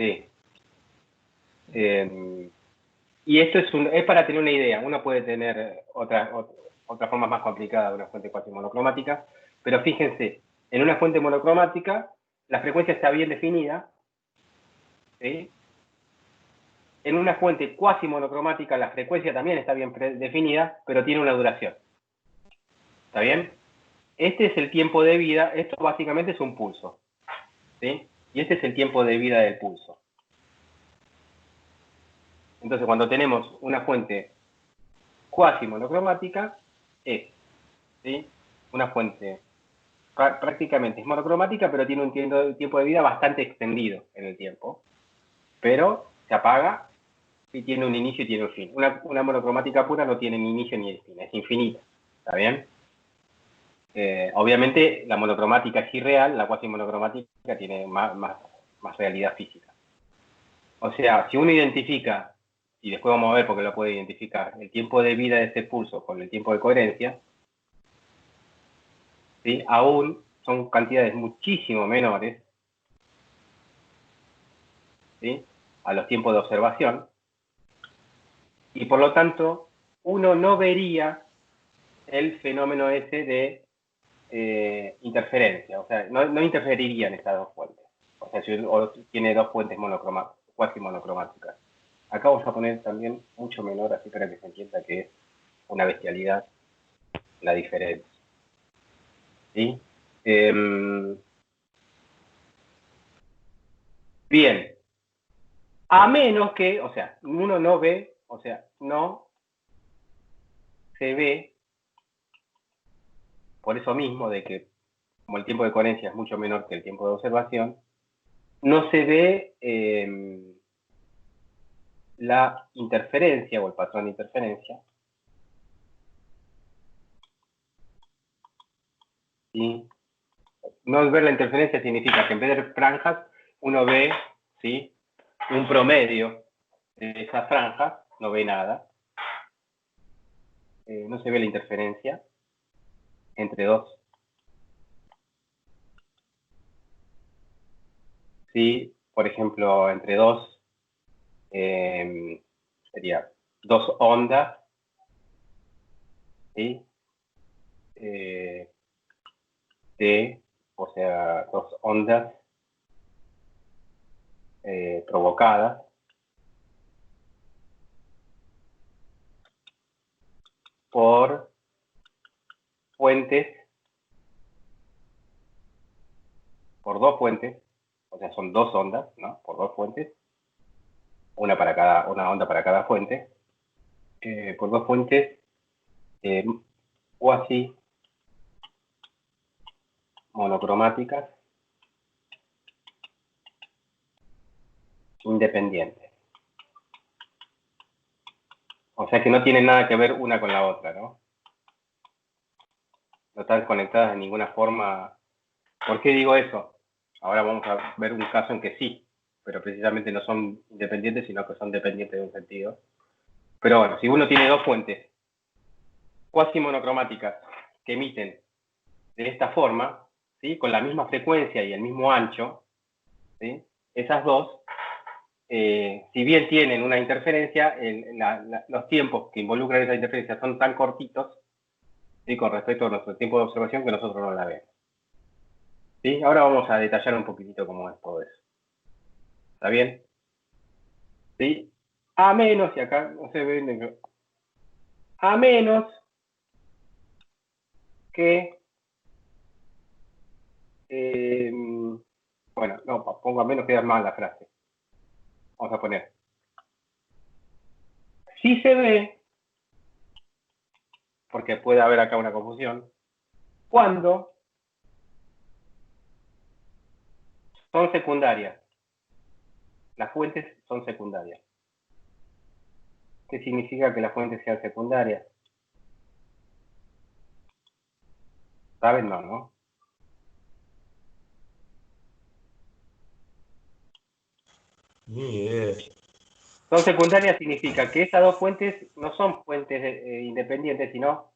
Sí. Y esto es para tener una idea. Uno puede tener otra forma más complicada de una fuente cuasi monocromática, pero fíjense, en una fuente monocromática la frecuencia está bien definida, ¿sí? En una fuente cuasi monocromática la frecuencia también está bien definida, pero tiene una duración. ¿Está bien? Este es el tiempo de vida, esto básicamente es un pulso, ¿sí? Y este es el tiempo de vida del pulso. Entonces, cuando tenemos una fuente cuasi monocromática, es, ¿sí? Una fuente prácticamente es monocromática, pero tiene un tiempo de vida bastante extendido en el tiempo. Pero se apaga y tiene un inicio y tiene un fin. Una monocromática pura no tiene ni inicio ni fin, es infinita. ¿Está bien? Obviamente la monocromática es irreal, la cuasi monocromática tiene más realidad física. O sea, si uno identifica, y después vamos a ver por qué lo puede identificar, el tiempo de vida de ese pulso con el tiempo de coherencia, ¿sí? Aún son cantidades muchísimo menores, ¿sí? A los tiempos de observación, y por lo tanto uno no vería el fenómeno ese de interferencia, o sea, no interferirían estas dos fuentes. O sea, si uno tiene dos fuentes cuasi monocromáticas. Acá vamos a poner también mucho menor, así para que se entienda que es una bestialidad la diferencia. ¿Sí? Bien. A menos que, o sea, uno no ve, o sea, no se ve, por eso mismo, de que como el tiempo de coherencia es mucho menor que el tiempo de observación, no se ve la interferencia o el patrón de interferencia. ¿Sí? No ver la interferencia significa que en vez de ver franjas, uno ve, ¿sí?, un promedio de esas franjas, no ve nada. No se ve la interferencia entre dos. ¿Sí? Por ejemplo, entre dos, sería dos ondas, ¿sí? O sea, dos ondas provocadas por fuentes, por dos fuentes, o sea, son dos ondas, ¿no? Por dos fuentes, una onda para cada fuente, por dos fuentes cuasi monocromáticas independientes. O sea que no tienen nada que ver una con la otra, ¿no? No están conectadas de ninguna forma. ¿Por qué digo eso? Ahora vamos a ver un caso en que sí, pero precisamente no son independientes, sino que son dependientes de un sentido. Pero bueno, si uno tiene dos fuentes cuasi monocromáticas que emiten de esta forma, ¿sí?, con la misma frecuencia y el mismo ancho, ¿sí?, esas dos, si bien tienen una interferencia, los tiempos que involucran esa interferencia son tan cortitos, ¿sí?, con respecto a nuestro tiempo de observación, que nosotros no la vemos. ¿Sí? Ahora vamos a detallar un poquitito cómo es todo eso. ¿Está bien? ¿Sí? A menos, y acá no se ve, a menos que, bueno, no, pongo a menos, queda mal la frase. Vamos a poner, si se ve, porque puede haber acá una confusión, cuando son secundarias. Las fuentes son secundarias. ¿Qué significa que las fuentes sean secundarias? ¿Saben? No, ¿no? Son secundarias significa que esas dos fuentes no son fuentes independientes, sino,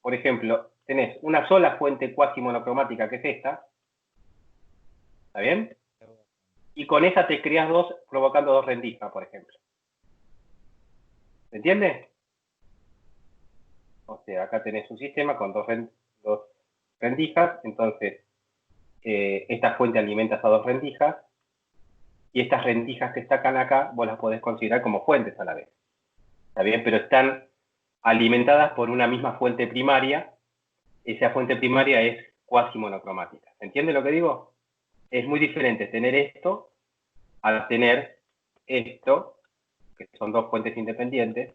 por ejemplo, tenés una sola fuente cuasi monocromática, que es esta. ¿Está bien? y con esa te creas dos, provocando dos rendijas, por ejemplo. ¿Se entiende? O sea, acá tenés un sistema con dos rendijas, entonces esta fuente alimenta esas dos rendijas, y estas rendijas que sacan acá, vos las podés considerar como fuentes a la vez. ¿Está bien? Pero están alimentadas por una misma fuente primaria. Esa fuente primaria es cuasi monocromática. ¿Se entiende lo que digo? Es muy diferente tener esto a tener esto, que son dos fuentes independientes,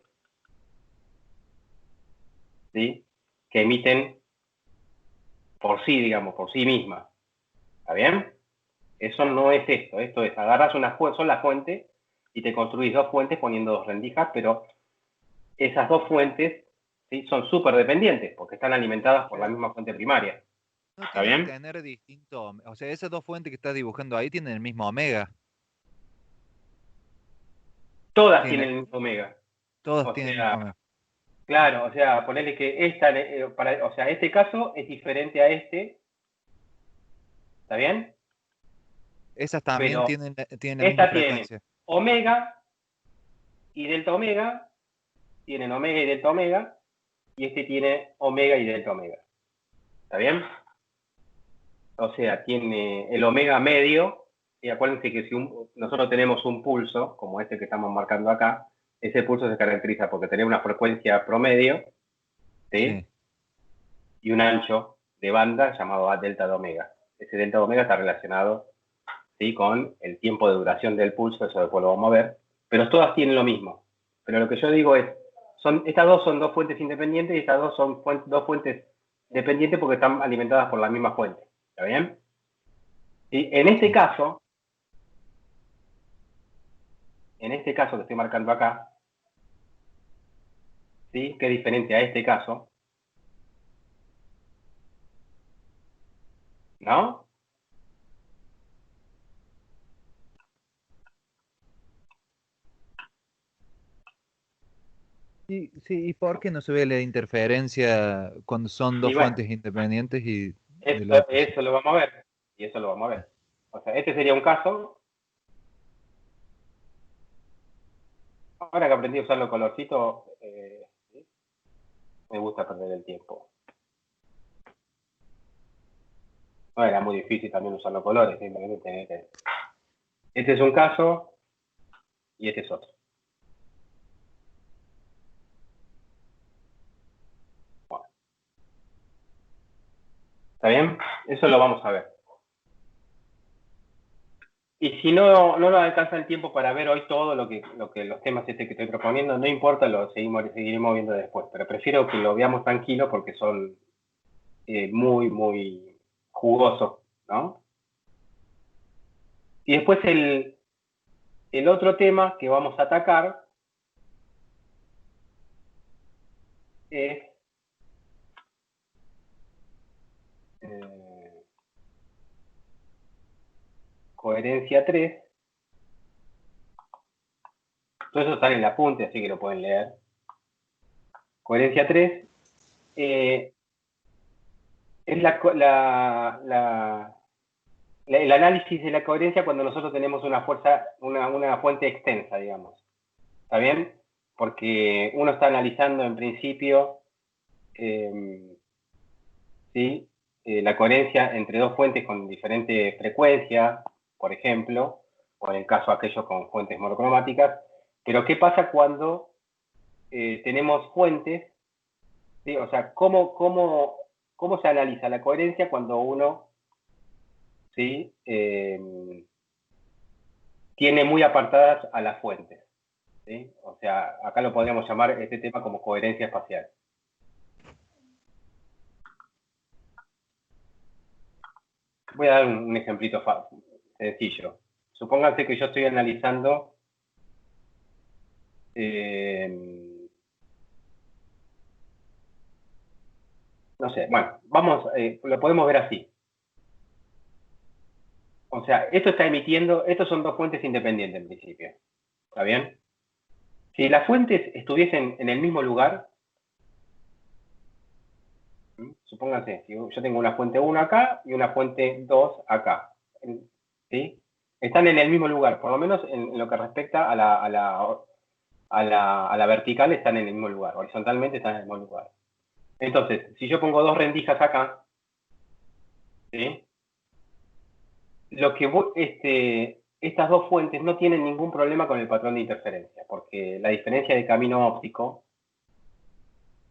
¿sí? Que emiten por sí, digamos, por sí mismas. ¿Está bien? Eso no es esto. Esto es, agarras una sola fuente y te construís dos fuentes poniendo dos rendijas, pero esas dos fuentes, ¿sí?, son súper dependientes porque están alimentadas por la misma fuente primaria. No ¿Está tienen que bien? tener distinto, o sea, esas dos fuentes que estás dibujando ahí tienen el mismo omega. Todas Tienen, tienen el mismo omega. todas O tienen el mismo sea, omega. claro, o sea, ponerle que esta, o sea, este caso es diferente a este, ¿está bien? Esas también Pero tienen la misma esta tiene frecuencia. omega y delta omega, tienen omega y delta omega, y este tiene omega y delta omega. ¿Está bien? O sea, tiene el omega medio, y acuérdense que si nosotros tenemos un pulso, como este que estamos marcando acá, ese pulso se caracteriza porque tiene una frecuencia promedio, ¿sí?, Sí. y un ancho de banda llamado delta de omega. Ese delta de omega está relacionado, ¿sí?, con el tiempo de duración del pulso, eso después lo vamos a ver, pero todas tienen lo mismo. Pero lo que yo digo es, estas dos son dos fuentes independientes y estas dos son dos fuentes dependientes porque están alimentadas por la misma fuente. ¿Está bien? Y Sí. en este caso que estoy marcando acá, ¿sí?, que es diferente a este caso, ¿no? Sí, ¿y por qué no se ve la interferencia cuando son Y dos bueno, fuentes independientes y del eso, otro? Sí. eso lo vamos a ver. Y eso lo vamos a ver. O sea, este sería un caso. Ahora que aprendí a usar los colorcitos, ¿sí?, me gusta perder el tiempo. No era muy difícil también usar los colores, simplemente este es un caso y este es otro. Bueno, ¿está bien? Eso lo vamos a ver. Y si no nos alcanza el tiempo para ver hoy todo lo que los temas que estoy proponiendo, no importa, lo seguiremos viendo después. Pero prefiero que lo veamos tranquilo porque son muy, muy jugosos, ¿no? Y después el otro tema que vamos a atacar es eh, coherencia 3. Todo eso está en el apunte, así que lo pueden leer. Coherencia 3 es el análisis de la coherencia cuando nosotros tenemos una fuerza, una fuente extensa, digamos. ¿Está bien? Porque uno está analizando en principio, ¿sí?, la coherencia entre dos fuentes con diferente frecuencia, por ejemplo, o en el caso de aquellos con fuentes monocromáticas. Pero ¿qué pasa cuando tenemos fuentes? ¿Sí? O sea, ¿cómo se analiza la coherencia cuando uno, ¿sí?, tiene muy apartadas a las fuentes? ¿Sí? O sea, acá lo podríamos llamar este tema como coherencia espacial. Voy a dar un ejemplito sencillo. Supónganse que yo estoy analizando no sé, bueno, lo podemos ver así. O sea, esto está emitiendo, estos son dos fuentes independientes en principio. ¿Está bien? Si las fuentes estuviesen en el mismo lugar, supónganse, si yo tengo una fuente 1 acá y una fuente 2 acá, ¿sí? Están en el mismo lugar, por lo menos en lo que respecta a la vertical están en el mismo lugar, horizontalmente están en el mismo lugar. Entonces, si yo pongo dos rendijas acá, ¿sí? Estas dos fuentes no tienen ningún problema con el patrón de interferencia, porque la diferencia de camino óptico,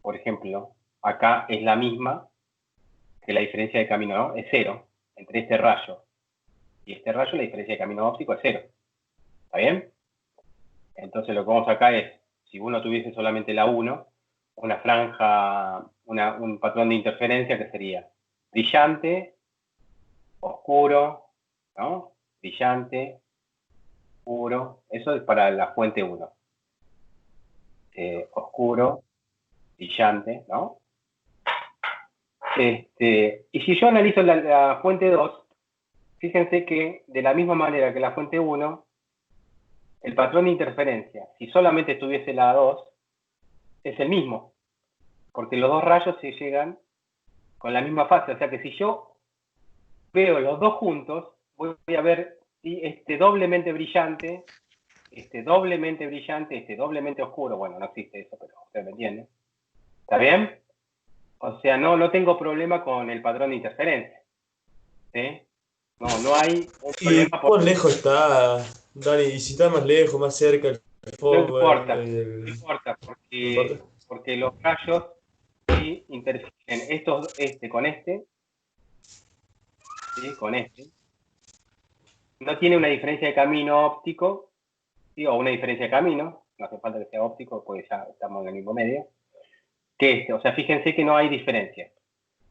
por ejemplo, acá es la misma que la diferencia de camino, ¿no? Es cero, entre este rayo y este rayo la diferencia de camino óptico es cero. ¿Está bien? Entonces lo que vamos acá es, si uno tuviese solamente la 1, una franja, un patrón de interferencia que sería brillante, oscuro, ¿no? Brillante, oscuro, eso es para la fuente 1. Oscuro, brillante, ¿no? Y si yo analizo la fuente 2, fíjense que de la misma manera que la fuente 1, el patrón de interferencia, si solamente tuviese la 2, es el mismo, porque los dos rayos se llegan con la misma fase. O sea que si yo veo los dos juntos, voy a ver doblemente brillante, doblemente oscuro. Bueno, no existe eso, pero usted me entiende. ¿Está bien? O sea, no tengo problema con el patrón de interferencia. ¿Sí? No hay un ¿Y problema cuán lejos está, Dani? ¿Y si está más lejos, más cerca el no foco? importa, no importa, ¿No importa? porque los rayos sí interfieren este con este, ¿sí? Con este. No tiene una diferencia de camino óptico, ¿sí? O una diferencia de camino, no hace falta que sea óptico, porque ya estamos en el mismo medio, que este. O sea, fíjense que no hay diferencia.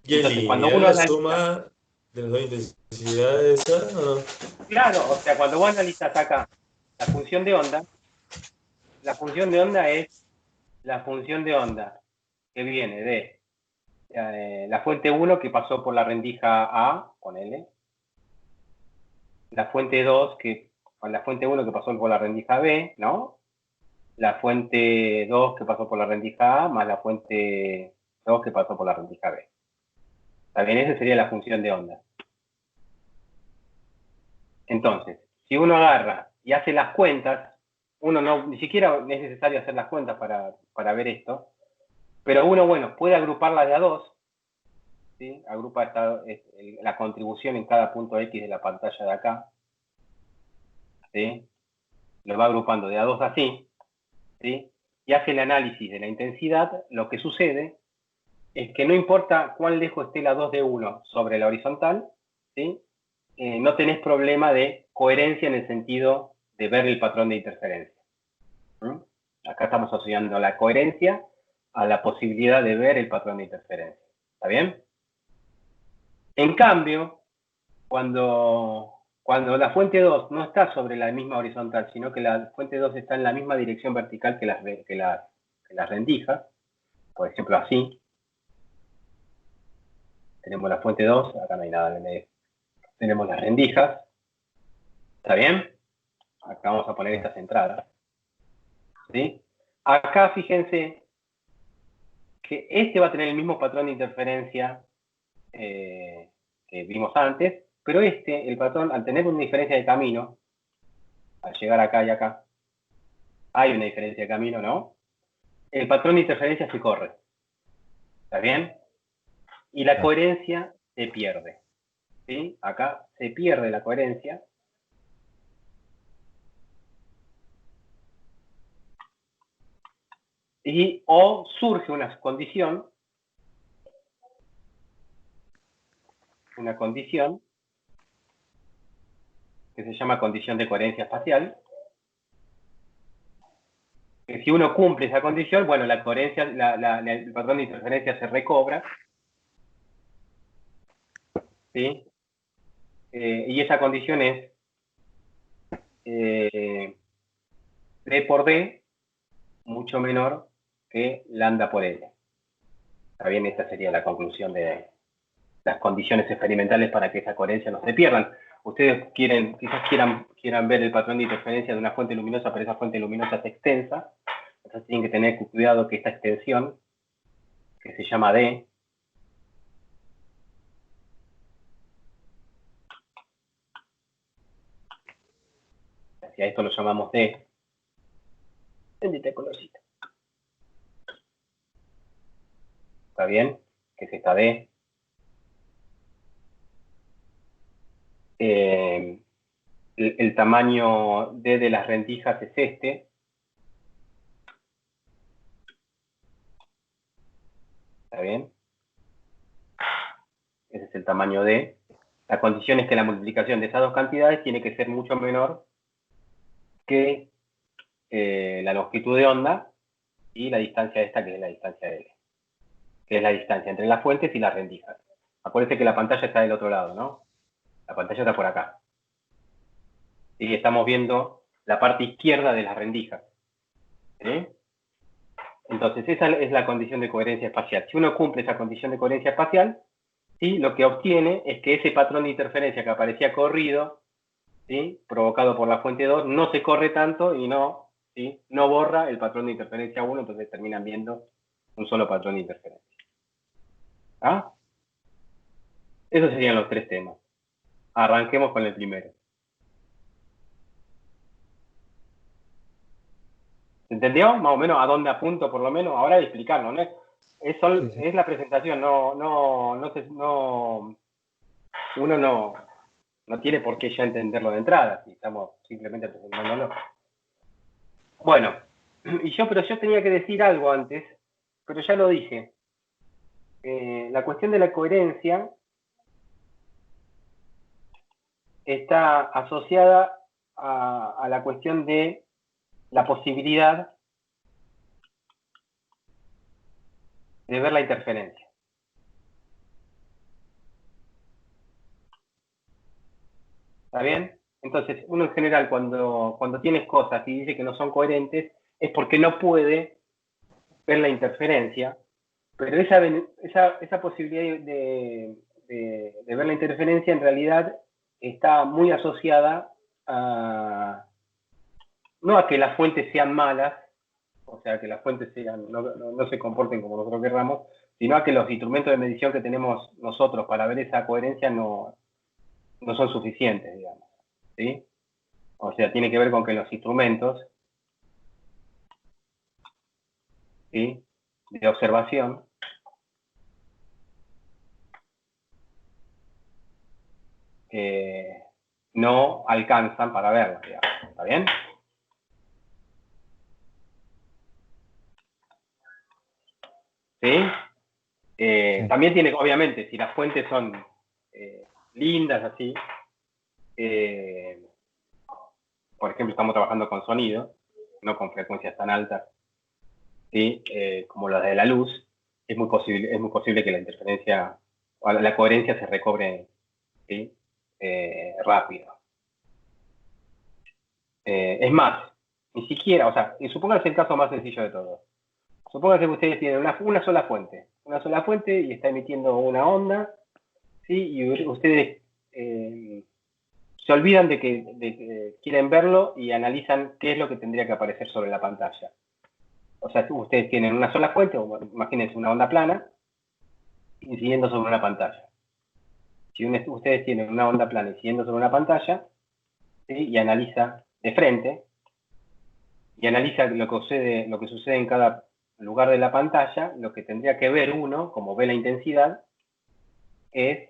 ¿Y es Entonces, cuando lineal uno la analiza, suma de las dos intensidades esa, o no? claro, o sea, cuando vos analizas acá la función de onda, la función de onda es la función de onda que viene de la fuente 1 que pasó por la rendija A, ponele, la fuente 2 con la fuente 1 que pasó por la rendija B, ¿no? La fuente 2 que pasó por la rendija A más la fuente 2 que pasó por la rendija B. También esa sería la función de onda. Entonces, si uno agarra y hace las cuentas, uno ni siquiera es necesario hacer las cuentas para ver esto, pero uno, bueno, puede agruparla de a dos, ¿sí? Agrupa la contribución en cada punto X de la pantalla de acá, ¿sí? Lo va agrupando de a dos así, ¿sí? Y hace el análisis de la intensidad. Lo que sucede es que no importa cuán lejos esté la 2 de 1 sobre la horizontal, ¿sí? No tenés problema de coherencia en el sentido de ver el patrón de interferencia. ¿Mm? Acá estamos asociando la coherencia a la posibilidad de ver el patrón de interferencia. ¿Está bien? En cambio, cuando la fuente 2 no está sobre la misma horizontal, sino que la fuente 2 está en la misma dirección vertical que las rendijas, por ejemplo así, tenemos la fuente 2, acá no hay nada en el medio, tenemos las rendijas, ¿está bien? Acá vamos a poner estas entradas, ¿sí? Acá fíjense que este va a tener el mismo patrón de interferencia que vimos antes, pero el patrón, al tener una diferencia de camino, al llegar acá y acá, hay una diferencia de camino, ¿no? El patrón de interferencia se corre, ¿está bien? Y la coherencia se pierde, ¿sí? Acá se pierde la coherencia. O surge una condición que se llama condición de coherencia espacial, que si uno cumple esa condición, bueno, la coherencia, el patrón de interferencia se recobra, ¿sí? Y esa condición es D por D mucho menor que lambda por L. Está bien, esta sería la conclusión de las condiciones experimentales para que esa coherencia no se pierdan. Ustedes quizás quieran ver el patrón de interferencia de una fuente luminosa, pero esa fuente luminosa es extensa. Entonces tienen que tener cuidado que esta extensión, que se llama D, Y a esto lo llamamos D. Prendete colorcito. ¿Está bien? Que es esta D. El tamaño D de las rendijas es este. ¿Está bien? Ese es el tamaño D. La condición es que la multiplicación de esas dos cantidades tiene que ser mucho menor que la longitud de onda y la distancia esta, que es la distancia L, que es la distancia entre las fuentes y las rendijas. Acuérdense que la pantalla está del otro lado, ¿no? La pantalla está por acá. Y estamos viendo la parte izquierda de las rendijas. ¿Sí? Entonces, esa es la condición de coherencia espacial. Si uno cumple esa condición de coherencia espacial, ¿sí? Lo que obtiene es que ese patrón de interferencia que aparecía corrido, ¿sí? Provocado por la fuente 2, no se corre tanto y no, ¿sí? No borra el patrón de interferencia 1, entonces terminan viendo un solo patrón de interferencia. ¿Ah? Esos serían los tres temas. Arranquemos con el primero. ¿Se entendió? Más o menos a dónde apunto, por lo menos. Ahora hay que explicarlo, ¿no? Es la presentación, uno no tiene por qué ya entenderlo de entrada, si estamos simplemente presentándolo. Bueno, pero yo tenía que decir algo antes, pero ya lo dije. La cuestión de la coherencia está asociada a la cuestión de la posibilidad de ver la interferencia. ¿Está bien? Entonces, uno en general cuando tienes cosas y dice que no son coherentes, es porque no puede ver la interferencia, pero esa posibilidad de ver la interferencia en realidad está muy asociada no a que las fuentes sean malas, o sea, que las fuentes no se comporten como nosotros querramos, sino a que los instrumentos de medición que tenemos nosotros para ver esa coherencia no son suficientes, digamos. ¿Sí? O sea, tiene que ver con que los instrumentos, ¿sí? De observación no alcanzan para verlo, digamos. ¿Está bien? ¿Sí? Sí. También tiene, obviamente, si las fuentes son lindas así, por ejemplo, estamos trabajando con sonido, no con frecuencias tan altas, ¿sí? Como las de la luz, es muy posible que la interferencia, o la coherencia se recobre, ¿sí? Rápido. Es más, ni siquiera, o sea, supóngase el caso más sencillo de todo. Supóngase que ustedes tienen una sola fuente y está emitiendo una onda, ¿sí? Y ustedes se olvidan de que quieren verlo y analizan qué es lo que tendría que aparecer sobre la pantalla. O sea, ustedes tienen una sola fuente, o imagínense una onda plana, incidiendo sobre una pantalla. Si ustedes tienen una onda plana incidiendo sobre una pantalla, ¿sí? Y analiza de frente, y analiza lo que sucede en cada lugar de la pantalla, lo que tendría que ver uno, como ve la intensidad, es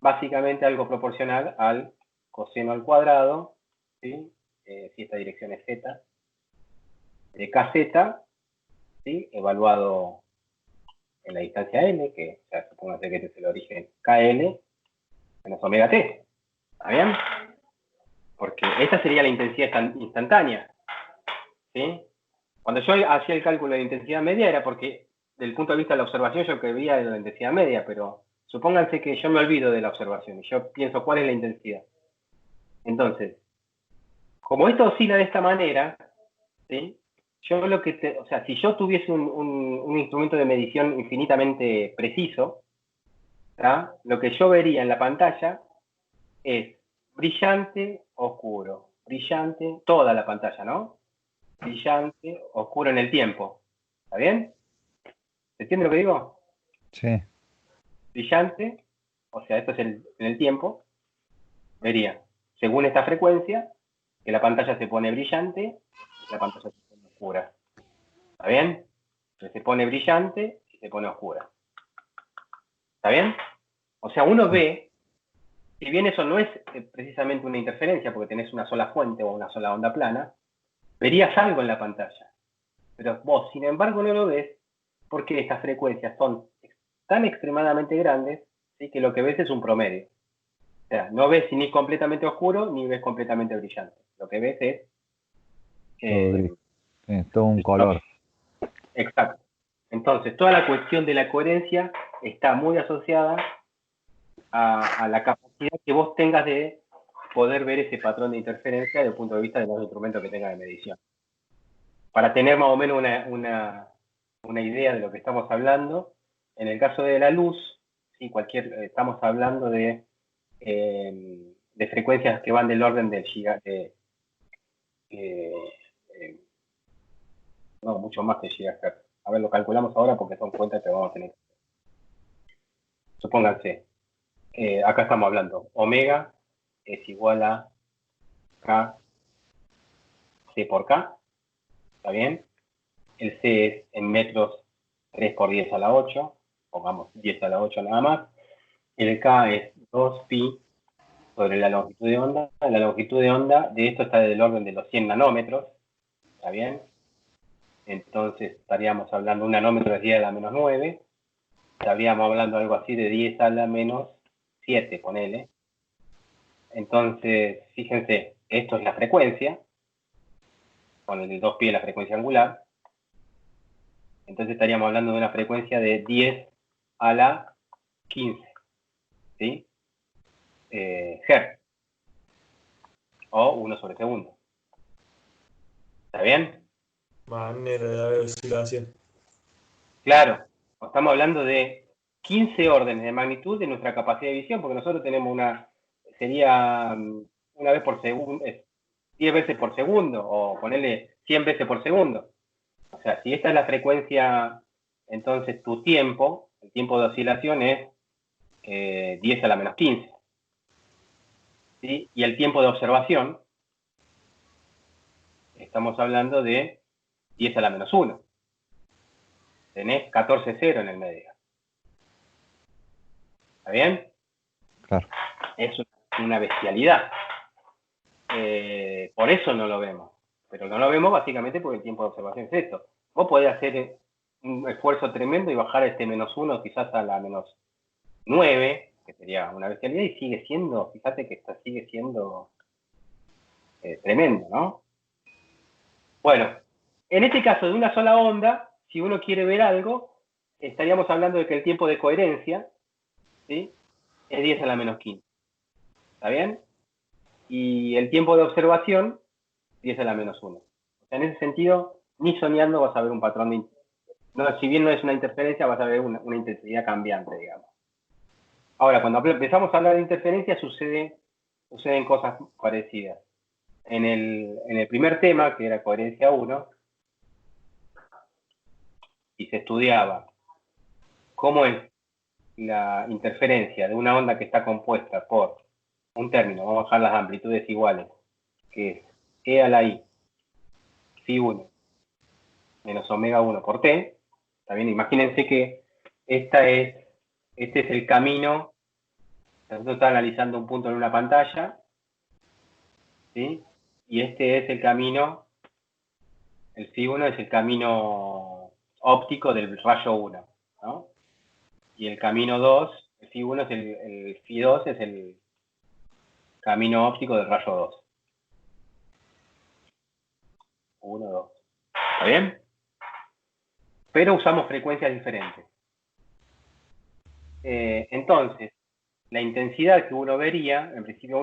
básicamente algo proporcional al coseno al cuadrado, ¿sí? Si esta dirección es z, de kz, ¿sí? Evaluado en la distancia L, que ya supóngase que este es el origen KL, menos omega t. ¿Está bien? Porque esta sería la intensidad instantánea. ¿Sí? Cuando yo hacía el cálculo de intensidad media era porque, desde el punto de vista de la observación, yo creía en la intensidad media, pero supónganse que yo me olvido de la observación y yo pienso cuál es la intensidad. Entonces, como esto oscila de esta manera, ¿sí? Yo o sea, si yo tuviese un instrumento de medición infinitamente preciso, ¿tá? Lo que yo vería en la pantalla es brillante, oscuro, brillante, toda la pantalla, ¿no? Brillante, oscuro en el tiempo. ¿Está bien? ¿Se entiende lo que digo? Sí. Brillante, o sea, esto es en el tiempo, vería, según esta frecuencia, que la pantalla se pone brillante y la pantalla se pone oscura. ¿Está bien? Entonces se pone brillante y se pone oscura. ¿Está bien? O sea, uno ve, si bien eso no es precisamente una interferencia, porque tenés una sola fuente o una sola onda plana, verías algo en la pantalla. Pero vos, sin embargo, no lo ves porque estas frecuencias son tan extremadamente grandes, ¿sí?, que lo que ves es un promedio. O sea, no ves ni completamente oscuro ni ves completamente brillante. Lo que ves es... Todo gris. Sí, todo un color. Exacto. Entonces, toda la cuestión de la coherencia está muy asociada a la capacidad que vos tengas de poder ver ese patrón de interferencia desde el punto de vista de los instrumentos que tengas de medición. Para tener más o menos una idea de lo que estamos hablando, en el caso de la luz, ¿sí?, estamos hablando de frecuencias que van del orden del no, mucho más que gigahertz. A ver, lo calculamos ahora porque son cuentas que vamos a tener. Supónganse, acá estamos hablando, omega es igual a K, C por K, ¿está bien? El C es en metros 3 por 10 a la 8, pongamos 10 a la 8 nada más. El K es 2pi sobre la longitud de onda. La longitud de onda de esto está del orden de los 100 nanómetros, ¿está bien? Entonces estaríamos hablando, un nanómetro es 10 a la menos 9, estaríamos hablando algo así de 10 a la menos 7, ponele. Entonces, fíjense, esto es la frecuencia, con el 2pi la frecuencia angular. Entonces estaríamos hablando de una frecuencia de 10 a la 15, ¿sí? Hertz, o 1 sobre segundo. ¿Está bien? Manera de haber oscilación. Claro, estamos hablando de 15 órdenes de magnitud de nuestra capacidad de visión, porque nosotros tenemos sería una vez por segundo, 10 veces por segundo, o ponerle 100 veces por segundo. O sea, si esta es la frecuencia, entonces tu tiempo, el tiempo de oscilación es 10 a la menos 15. ¿Sí? Y el tiempo de observación, estamos hablando de 10 a la menos 1. Tenés 14,0 en el medio. ¿Está bien? Claro. Es una bestialidad. Por eso no lo vemos. Pero no lo vemos básicamente porque el tiempo de observación es esto. Vos podés hacer un esfuerzo tremendo y bajar este menos 1 quizás a la menos 9, que sería una bestialidad, y sigue siendo, fíjate que esto sigue siendo tremendo, ¿no? Bueno, en este caso de una sola onda, si uno quiere ver algo, estaríamos hablando de que el tiempo de coherencia, ¿sí?, es 10 a la menos 15. ¿Está bien? Y el tiempo de observación, 10 a la menos 1. O sea, en ese sentido, ni soñando vas a ver un patrón de... No, si bien no es una interferencia, vas a ver una intensidad cambiante, digamos. Ahora, cuando empezamos a hablar de interferencia, suceden cosas parecidas. En el primer tema, que era coherencia 1, y se estudiaba cómo es la interferencia de una onda que está compuesta por un término, vamos a bajar las amplitudes iguales, que es E a la I, phi 1, menos omega 1 por T. ¿Está bien? Imagínense que este es el camino. Nosotros estamos analizando un punto en una pantalla, ¿sí? Y este es el camino, el phi 1 es el camino óptico del rayo 1, ¿no? Y el camino 2, el phi 1 es el phi 2 es el camino óptico del rayo 2. 1, 2. ¿Está bien? Pero usamos frecuencias diferentes. Entonces, la intensidad que uno vería, en principio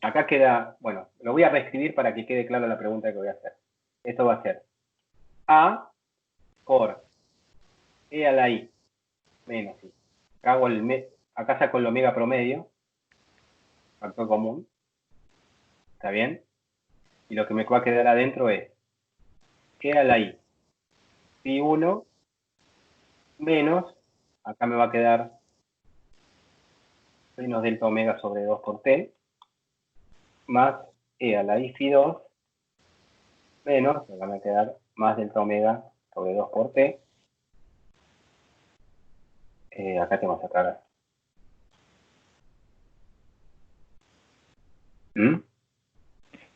acá queda, bueno, lo voy a reescribir para que quede claro la pregunta que voy a hacer. Esto va a ser A por E a la I menos I. Acá saco el omega promedio, factor común, ¿está bien? Y lo que me va a quedar adentro es E a la I phi 1 menos, acá me va a quedar menos delta omega sobre 2 por T, más E a la I phi 2 menos, me van a quedar más delta omega sobre 2 por T. Acá tengo que sacar.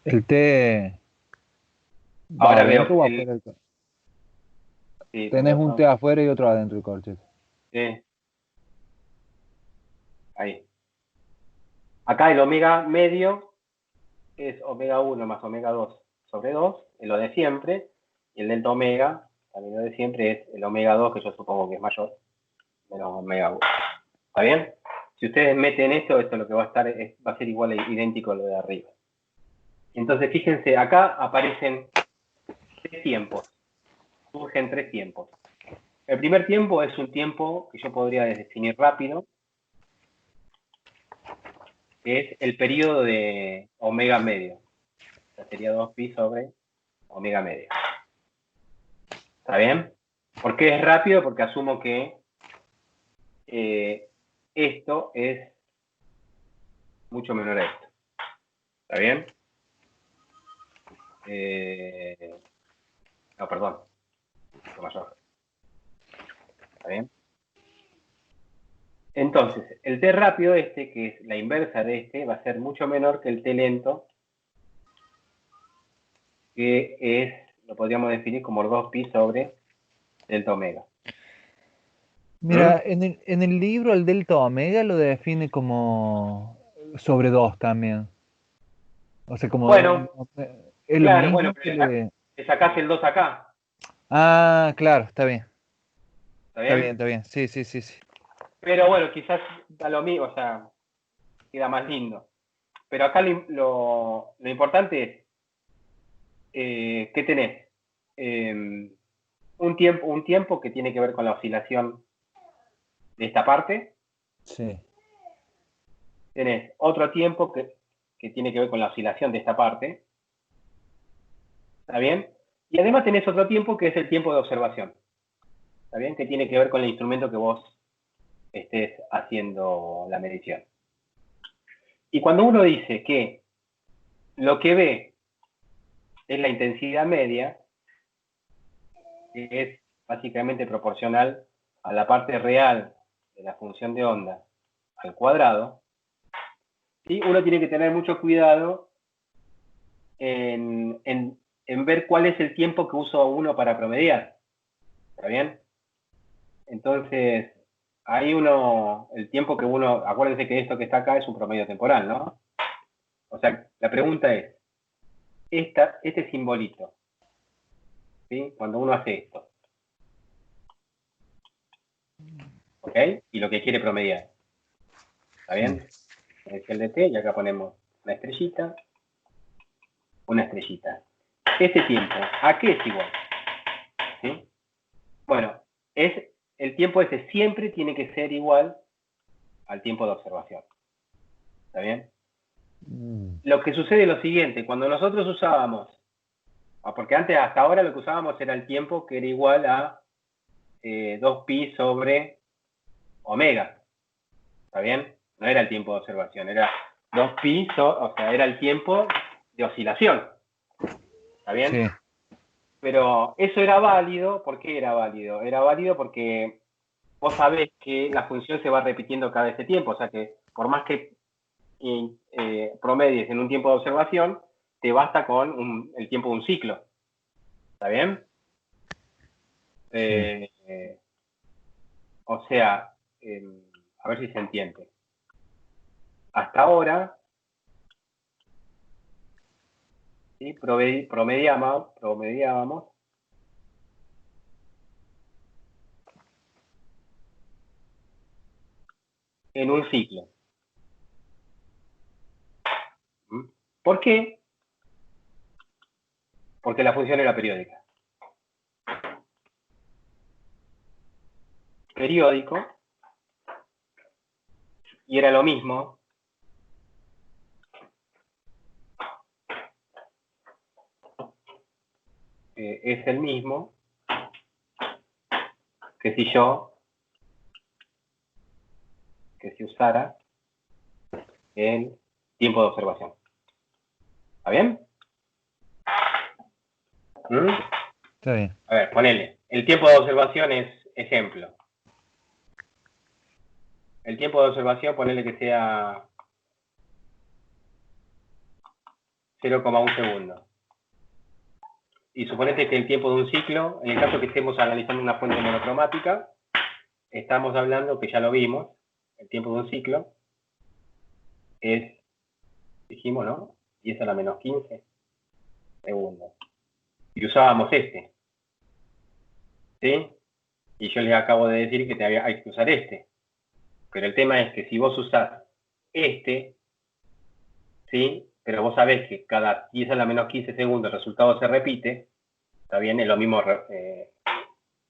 ¿El T va Ahora veo adentro o el... afuera? Sí, Tenés un T afuera y otro adentro del corchete. Sí. Ahí. Acá el omega medio es omega 1 más omega 2 sobre 2, es lo de siempre. Y el delta omega, también lo de siempre, es el omega 2, que yo supongo que es mayor, menos omega 1. ¿Está bien? Si ustedes meten esto es lo que va a estar, va a ser igual idéntico a lo de arriba. Entonces, fíjense, acá aparecen 3 tiempos. Surgen 3 tiempos. El primer tiempo es un tiempo que yo podría definir rápido, que es el periodo de omega medio. O sea, sería 2pi sobre omega medio. ¿Está bien? ¿Por qué es rápido? Porque asumo que esto es mucho menor a esto. ¿Está bien? No, perdón. Mucho mayor. ¿Está bien? Entonces, el T rápido este, que es la inversa de este, va a ser mucho menor que el T lento, que es, lo podríamos definir como 2pi sobre delta omega. Mira, en el libro el delta omega lo define como sobre 2 también. O sea, como Bueno, es lo claro, bueno, mismo que lo pero de... le sacás el 2 acá. Ah, claro, está bien. ¿Está Está bien, bien? está bien. Sí, sí, sí, sí. Pero bueno, quizás da lo mismo, o sea, queda más lindo. Pero acá lo importante es, ¿qué tenés? Un tiempo que tiene que ver con la oscilación de esta parte. Sí. Tenés otro tiempo que tiene que ver con la oscilación de esta parte. ¿Está bien? Y además tenés otro tiempo que es el tiempo de observación. ¿Está bien? Que tiene que ver con el instrumento que vos estés haciendo la medición. Y cuando uno dice que lo que ve es la intensidad media, que es básicamente proporcional a la parte real de la función de onda al cuadrado, ¿sí? Uno tiene que tener mucho cuidado en ver cuál es el tiempo que usa uno para promediar. ¿Está bien? Entonces, ahí el tiempo que uno, acuérdense que esto que está acá es un promedio temporal, ¿no? O sea, la pregunta es, este simbolito, ¿sí? Cuando uno hace esto, ¿ok? Y lo que quiere promediar, ¿está bien? Es el de T y acá ponemos una estrellita, una estrellita. Ese tiempo, ¿a qué es igual? ¿Sí? Bueno, el tiempo ese siempre tiene que ser igual al tiempo de observación. ¿Está bien? Lo que sucede es lo siguiente, cuando nosotros usábamos, porque antes, hasta ahora lo que usábamos era el tiempo que era igual a 2pi sobre omega. ¿Está bien? No era el tiempo de observación, era 2pi, o sea, era el tiempo de oscilación. ¿Está bien? Sí. Pero eso era válido, ¿por qué era válido? Era válido porque vos sabés que la función se va repitiendo cada ese tiempo, o sea que por más que promedies en un tiempo de observación, te basta con el tiempo de un ciclo. ¿Está bien? Sí. O sea, a ver si se entiende. Hasta ahora, ¿sí? promediábamos en un ciclo. ¿Por qué? Porque la función era periódica. Periódico, y era lo mismo es el mismo que si usara el tiempo de observación. ¿Está bien? ¿Mm? Está bien. A ver, ponele. El tiempo de observación es ejemplo. El tiempo de observación, ponele que sea 0,1 segundo. Y suponete que el tiempo de un ciclo, en el caso que estemos analizando una fuente monocromática, estamos hablando, que ya lo vimos, el tiempo de un ciclo es, dijimos, ¿no? 10 a la menos 15 segundos. Y usábamos este, ¿sí? Y yo les acabo de decir que hay que usar este. Pero el tema es que si vos usás este, ¿sí? Pero vos sabés que cada 10 a la menos 15 segundos el resultado se repite, ¿está bien? Es lo mismo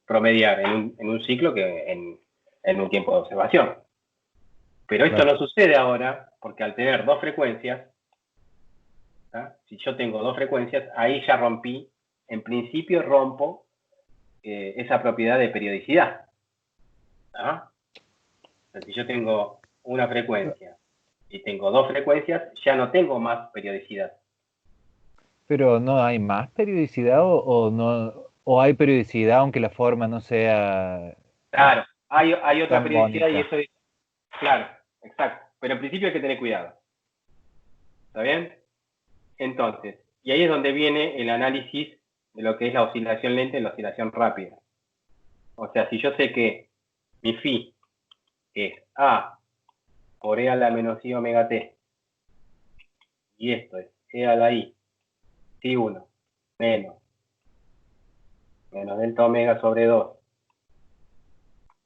promediar en un ciclo que en un tiempo de observación. Pero esto no sucede ahora, porque al tener dos frecuencias, ¿tá? Si yo tengo dos frecuencias, ahí ya rompí, en principio rompo esa propiedad de periodicidad. ¿Tá? O sea, si yo tengo una frecuencia y tengo dos frecuencias, ya no tengo más periodicidad. Pero ¿no hay más periodicidad o no, o hay periodicidad aunque la forma no sea Claro, hay otra tan periodicidad y bonita? eso es, claro, exacto. Pero en principio hay que tener cuidado. ¿Está bien? Entonces, y ahí es donde viene el análisis de lo que es la oscilación lenta y la oscilación rápida. O sea, si yo sé que mi phi es A por E a la menos I omega T, y esto es E a la I, phi 1, menos delta omega sobre 2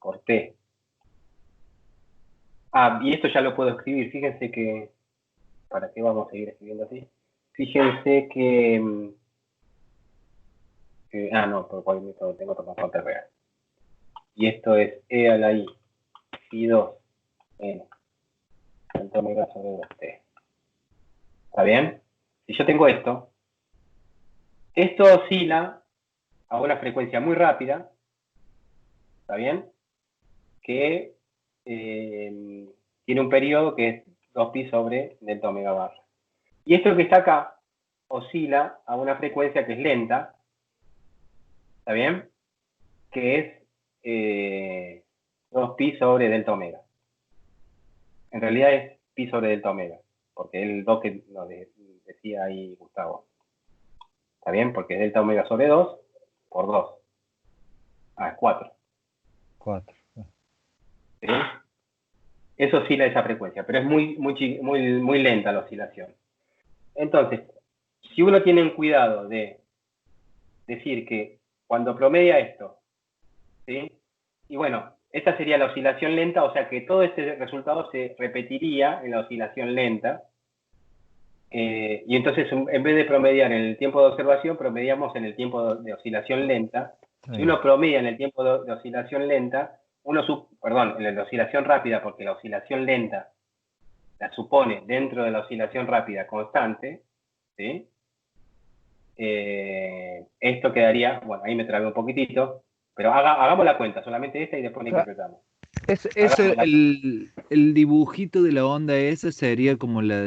por T. Ah, y esto ya lo puedo escribir. Fíjense que, ¿para qué vamos a seguir escribiendo así? Fíjense que, no, por cual método tengo otro constante real. Y esto es E a la I, phi 2, menos delta omega sobre 2T. ¿Está bien? Si yo tengo esto oscila a una frecuencia muy rápida, ¿está bien? Que tiene un periodo que es 2pi sobre delta omega barra. Y esto que está acá oscila a una frecuencia que es lenta, ¿está bien? Que es 2pi sobre delta omega. En realidad es pi sobre delta omega, porque es el 2 que nos decía ahí Gustavo. ¿Está bien? Porque es delta omega sobre 2 por 2. Ah, es 4. 4. ¿Sí? Eso oscila esa frecuencia, pero es muy lenta la oscilación. Entonces, si uno tiene en cuidado de decir que cuando promedia esto, ¿sí? Y bueno, esta sería la oscilación lenta, o sea que todo este resultado se repetiría en la oscilación lenta. Y entonces, en vez de promediar en el tiempo de observación, promediamos en el tiempo de oscilación lenta. Si uno promedia en el tiempo de oscilación lenta, perdón, en la oscilación rápida, porque la oscilación lenta la supone dentro de la oscilación rápida constante, ¿sí? Esto quedaría, bueno, ahí me trabé un poquitito, pero hagamos la cuenta, solamente esta y después la interpretamos. El dibujito de la onda esa sería como la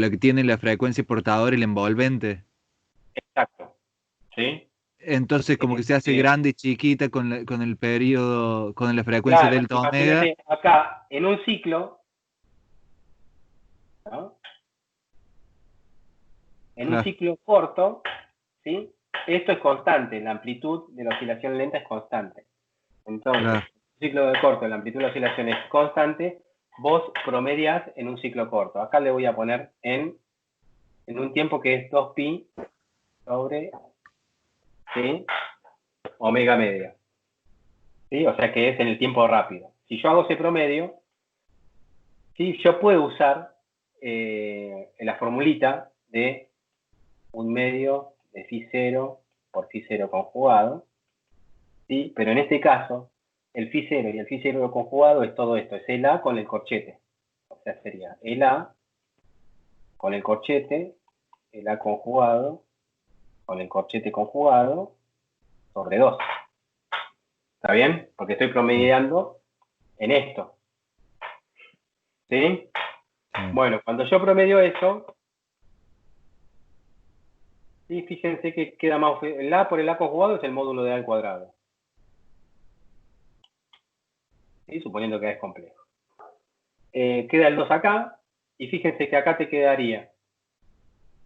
que tiene la frecuencia portadora y la envolvente. Exacto, ¿sí? Entonces como que se hace grande y chiquita con el periodo, con la frecuencia Claro, delta omega. imagínate acá, en un ciclo, ¿no? En un Claro, ciclo corto, ¿sí? Esto es constante, la amplitud de la oscilación lenta es constante. Entonces, claro. un ciclo de corto, la amplitud de la oscilación es constante, vos promedias en un ciclo corto. Acá le voy a poner en un tiempo que es 2pi sobre, ¿sí? Omega media. ¿Sí? O sea que es en el tiempo rápido. Si yo hago ese promedio, ¿sí? Yo puedo usar la formulita de un medio de phi 0 por phi 0 conjugado, ¿sí? Pero en este caso, el phi 0 y el phi 0 conjugado es todo esto, es el A con el corchete. O sea, sería el A con el corchete, el A conjugado con el corchete conjugado sobre 2. ¿Está bien? Porque estoy promediando en esto. ¿Sí? Sí. Bueno, cuando yo promedio eso, Y fíjense que queda más, el A por el A conjugado es el módulo de A al cuadrado. ¿Sí? Suponiendo que A es complejo. Queda el 2 acá, y fíjense que acá te quedaría,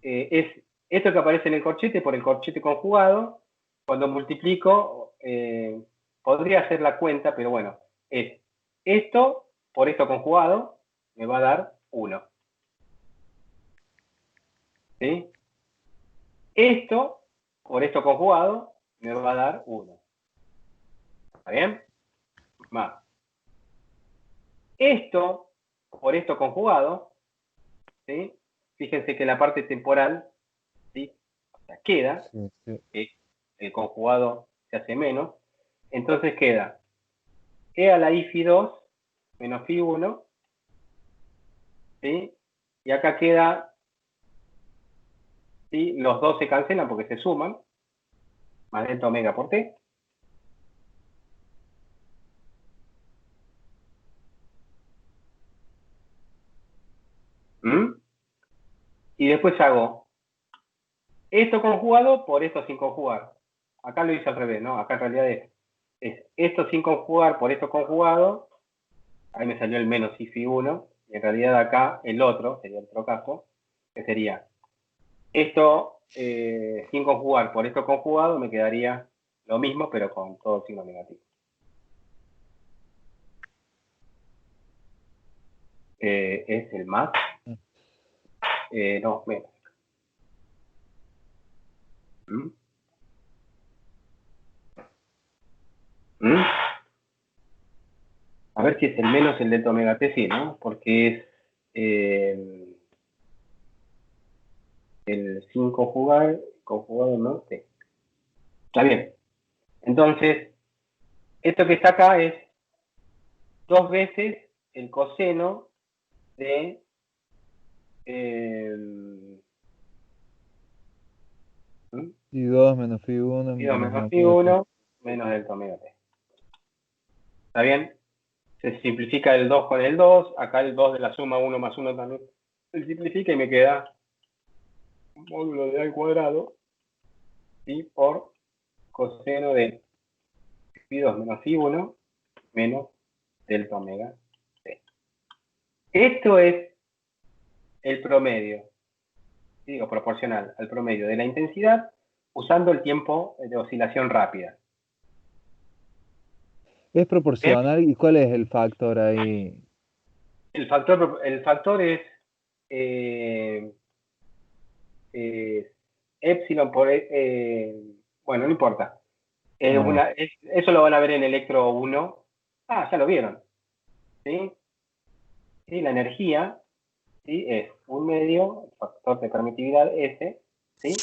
es esto que aparece en el corchete por el corchete conjugado. Cuando multiplico, podría hacer la cuenta, pero bueno, es esto por esto conjugado, me va a dar 1. ¿Sí? Esto por esto conjugado, me va a dar 1. ¿Está bien? Más. Esto por esto conjugado, ¿sí? Fíjense que la parte temporal, ¿sí? O sea, queda, Sí, sí. el conjugado se hace menos, entonces queda e a la i phi 2 menos phi 1, ¿sí? Y acá queda, ¿sí? Los dos se cancelan porque se suman, más delta omega por t. ¿Mm? Y después hago esto conjugado por esto sin conjugar. Acá lo hice al revés, ¿no? Acá en realidad es esto sin conjugar por esto conjugado. Ahí me salió el menos i phi 1. Y en realidad acá el otro, sería el otro caso, que sería esto sin conjugar por esto conjugado, me quedaría lo mismo, pero con todo signo negativo. Es el más. No, menos. ¿Mm? ¿Mm? A ver si es el menos el delta omega t, sí, ¿no? Porque es el sin conjugar, conjugado, ¿no? Sí. Está bien. Entonces, esto que está acá es 2 veces el coseno de Y 2 menos phi 1 phi 2 menos menos phi omega t. 1 menos delta omega t. ¿Está bien? Se simplifica el 2 con el 2. Acá el 2 de la suma 1 más 1 también se simplifica y me queda un módulo de A al cuadrado, ¿sí? Por coseno de phi 2 menos phi 1 menos delta omega t. Esto es el promedio, digo, proporcional al promedio de la intensidad usando el tiempo de oscilación rápida. ¿Es ¿Bien? proporcional? ¿Y cuál es el factor ahí? El factor es eh, epsilon por... bueno, no importa. Ah, Eso lo van a ver en electro 1. Ah, ya lo vieron. ¿Sí? ¿Sí? La energía, ¿sí? Es un medio, el factor de permitividad S, ¿sí?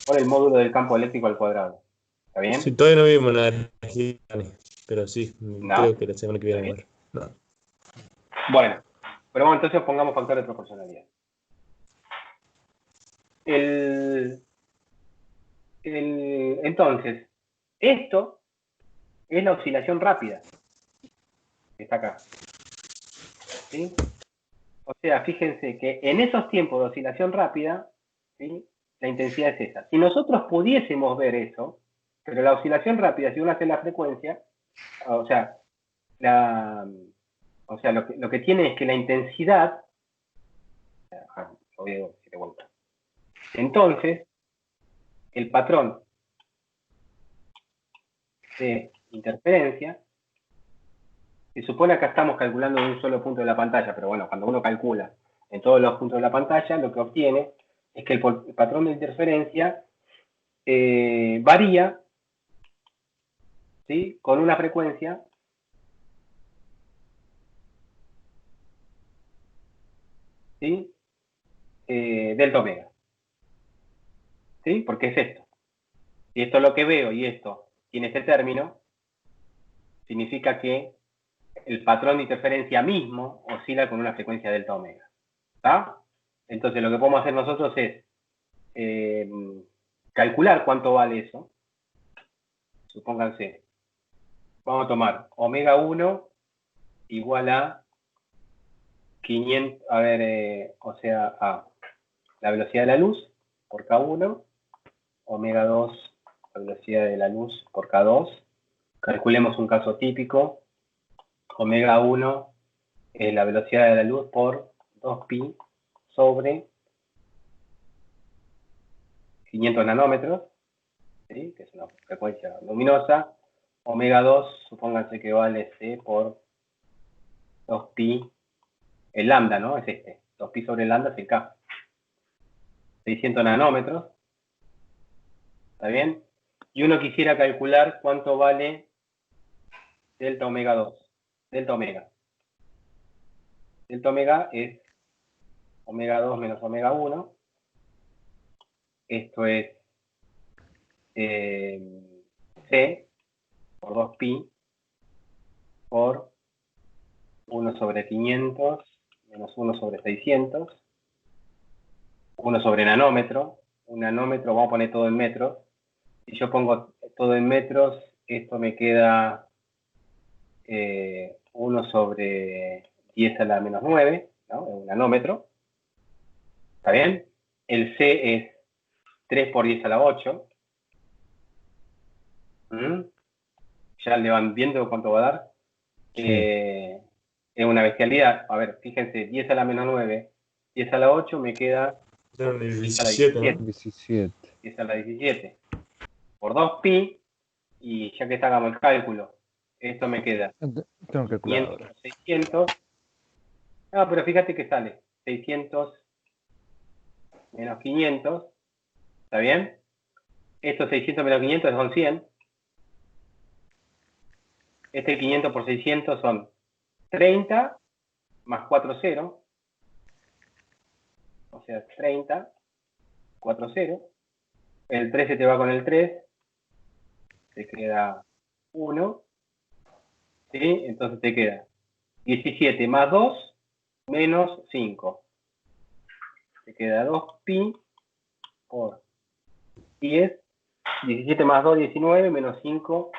Por el módulo del campo eléctrico al cuadrado. ¿Está Sí, bien? todavía no vimos la energía, Dani, pero sí, No. creo que la semana que ¿Está viene bien? vamos a ver. No. Bueno, pero bueno, entonces pongamos factor de proporcionalidad. Entonces, esto es la oscilación rápida que está acá. ¿Sí? O sea, fíjense que en esos tiempos de oscilación rápida, ¿sí? La intensidad es esa. Si nosotros pudiésemos ver eso, pero la oscilación rápida, si uno hace la frecuencia, o sea, lo que tiene es que la intensidad, lo digo de vuelta. Entonces, el patrón de interferencia, se supone acá estamos calculando en un solo punto de la pantalla, pero bueno, cuando uno calcula en todos los puntos de la pantalla, lo que obtiene es que el patrón de interferencia varía, ¿sí? Con una frecuencia, ¿sí? Delta omega, ¿sí? Porque es esto. Si esto es lo que veo y esto tiene este término, significa que el patrón de interferencia mismo oscila con una frecuencia delta omega. ¿Está? Entonces lo que podemos hacer nosotros es calcular cuánto vale eso. Supónganse, vamos a tomar omega 1 igual a 500, a ver, o sea, a la velocidad de la luz por K1 omega 2, la velocidad de la luz por K2. Calculemos un caso típico. Omega 1 es la velocidad de la luz por 2pi sobre 500 nanómetros, ¿sí? Que es una frecuencia luminosa. Omega 2, supónganse que vale C por 2pi, el lambda, ¿no? Es este. 2pi sobre el lambda es el K. 600 nanómetros. ¿Está bien? Y uno quisiera calcular cuánto vale delta omega 2. Delta omega. Delta omega es omega 2 menos omega 1. Esto es C por 2pi por 1 sobre 500 menos 1 sobre 600. 1 sobre nanómetro. Un nanómetro, vamos a poner todo en metros. Si yo pongo todo en metros, esto me queda 1 sobre 10 a la menos 9, ¿no? Un nanómetro. ¿Está bien? El C es 3 por 10 a la 8. Ya le van viendo cuánto va a dar. Sí. Es una bestialidad. A ver, fíjense, 10 a la menos 9, 10 a la 8 me queda Eran 10 a la 17, 17. ¿no? 17. 10 a la 17. Por 2pi, y ya que hagamos el cálculo, esto me queda Tengo 500 calculadora. por 600. Ah, pero fíjate que sale 600 menos 500. ¿Está bien? Estos 600 menos 500 son 100. Este 500 por 600 son 30 más 4 0. O sea, 30, 4 0. El 3 se te va con el 3. Te queda 1. ¿Sí? Entonces te queda 17 más 2 menos 5. Te queda 2pi por 10. 17 más 2, 19, menos 5,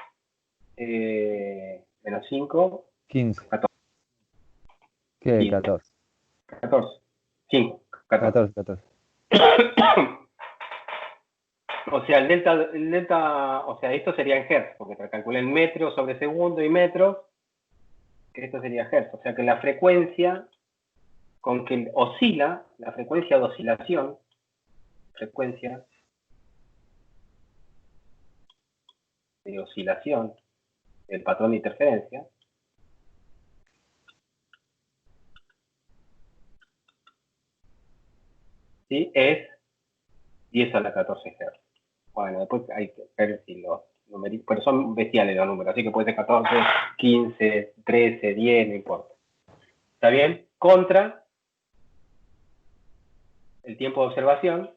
menos 5, 15. 14. ¿Qué? 15. 14. 14. 5, 14. 14, 14. O sea, el delta, o sea, esto sería en hertz, porque te calculé en metros sobre segundo y metros, que esto sería hertz. O sea que la frecuencia con que oscila, la frecuencia de oscilación, frecuencia de oscilación del patrón de interferencia, ¿sí? Es 10 a la 14 Hz. Bueno, después hay que ver si los numeritos, pero son bestiales los números, así que puede ser 14, 15, 13, 10, no importa. ¿Está bien? Contra el tiempo de observación,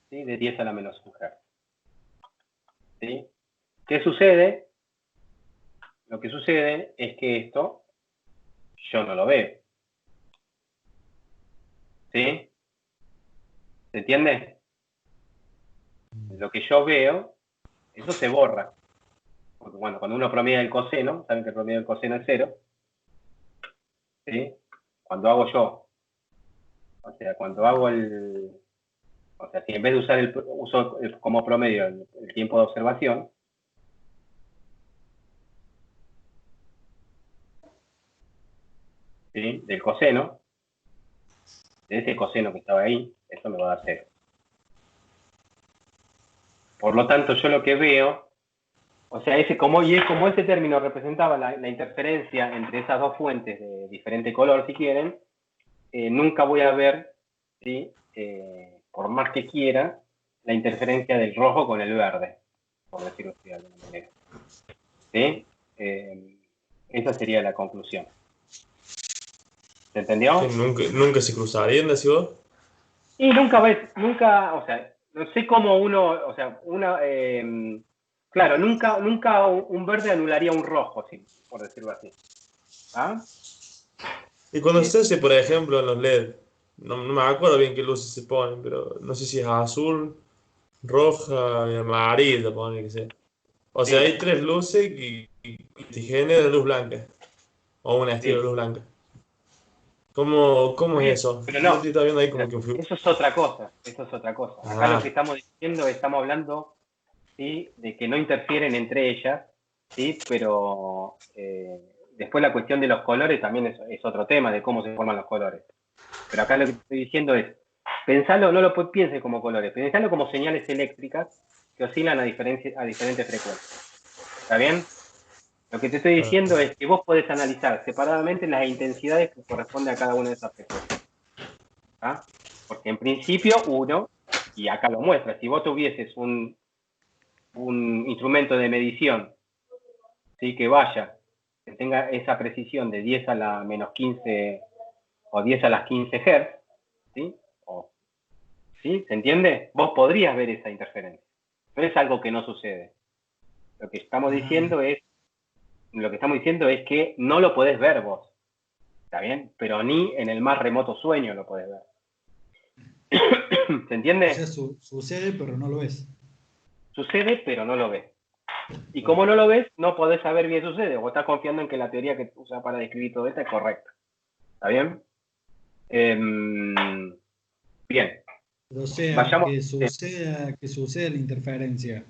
¿sí? De 10 a la menos 1 Hz. ¿Sí? ¿Qué sucede? Lo que sucede es que esto yo no lo veo. ¿Sí? ¿Se entiende? Lo que yo veo, eso se borra. Porque bueno, cuando uno promedia el coseno, saben que el promedio del coseno es 0. ¿Sí? Cuando hago yo, o sea, cuando hago el, o sea, si en vez de usar uso como promedio el tiempo de observación, ¿sí? Del coseno, de ese coseno que estaba ahí, eso me va a dar 0. Por lo tanto, yo lo que veo, o sea, como ese término representaba la interferencia entre esas dos fuentes de diferente color, si quieren, nunca voy a ver, ¿sí? Por más que quiera, la interferencia del rojo con el verde, por decirlo así de alguna manera. ¿Sí? Esa sería la conclusión. ¿Se entendió? Que nunca se cruzarían, decís vos. Y nunca, o sea, no sé cómo uno, o sea, claro, nunca un verde anularía un rojo, sí, por decirlo así. ¿Ah? Y cuando se hace, por ejemplo, en los LED, no me acuerdo bien qué luces se ponen, pero no sé si es azul, roja y amarilla, pone que sea. O sea, Sí, hay tres luces y te genera luz blanca. O un estilo sí. de luz blanca. ¿Cómo es eso? Pero Yo no, te estaba viendo ahí pero como que... eso es otra cosa, eso es otra cosa. Acá lo Ah, que estamos diciendo, estamos hablando, ¿sí?, de que no interfieren entre ellas, ¿sí? Pero después la cuestión de los colores también es otro tema, de cómo se forman los colores. Pero acá lo que estoy diciendo es, pensalo, no lo pienses como colores, pensalo como señales eléctricas que oscilan a diferentes frecuencias. ¿Está bien? Lo que te estoy diciendo es que vos podés analizar separadamente las intensidades que corresponden a cada una de esas frecuencias. ¿Ah? Porque en principio uno, y acá lo muestra, si vos tuvieses un instrumento de medición, ¿sí?, que tenga esa precisión de 10 a la menos 15 o 10 a las 15 Hz, ¿sí? ¿Sí? ¿Se entiende? Vos podrías ver esa interferencia. No es algo que no sucede. Lo que estamos diciendo es que no lo podés ver vos. ¿Está bien? Pero ni en el más remoto sueño lo podés ver. ¿Se entiende? O sea, sucede, pero no lo ves. Sucede, pero no lo ves. Y Claro. como no lo ves, no podés saber bien qué sucede. O estás confiando en que la teoría que usas para describir todo esto es correcta. ¿Está bien? Bien. O sea, Vayamos. que suceda la interferencia.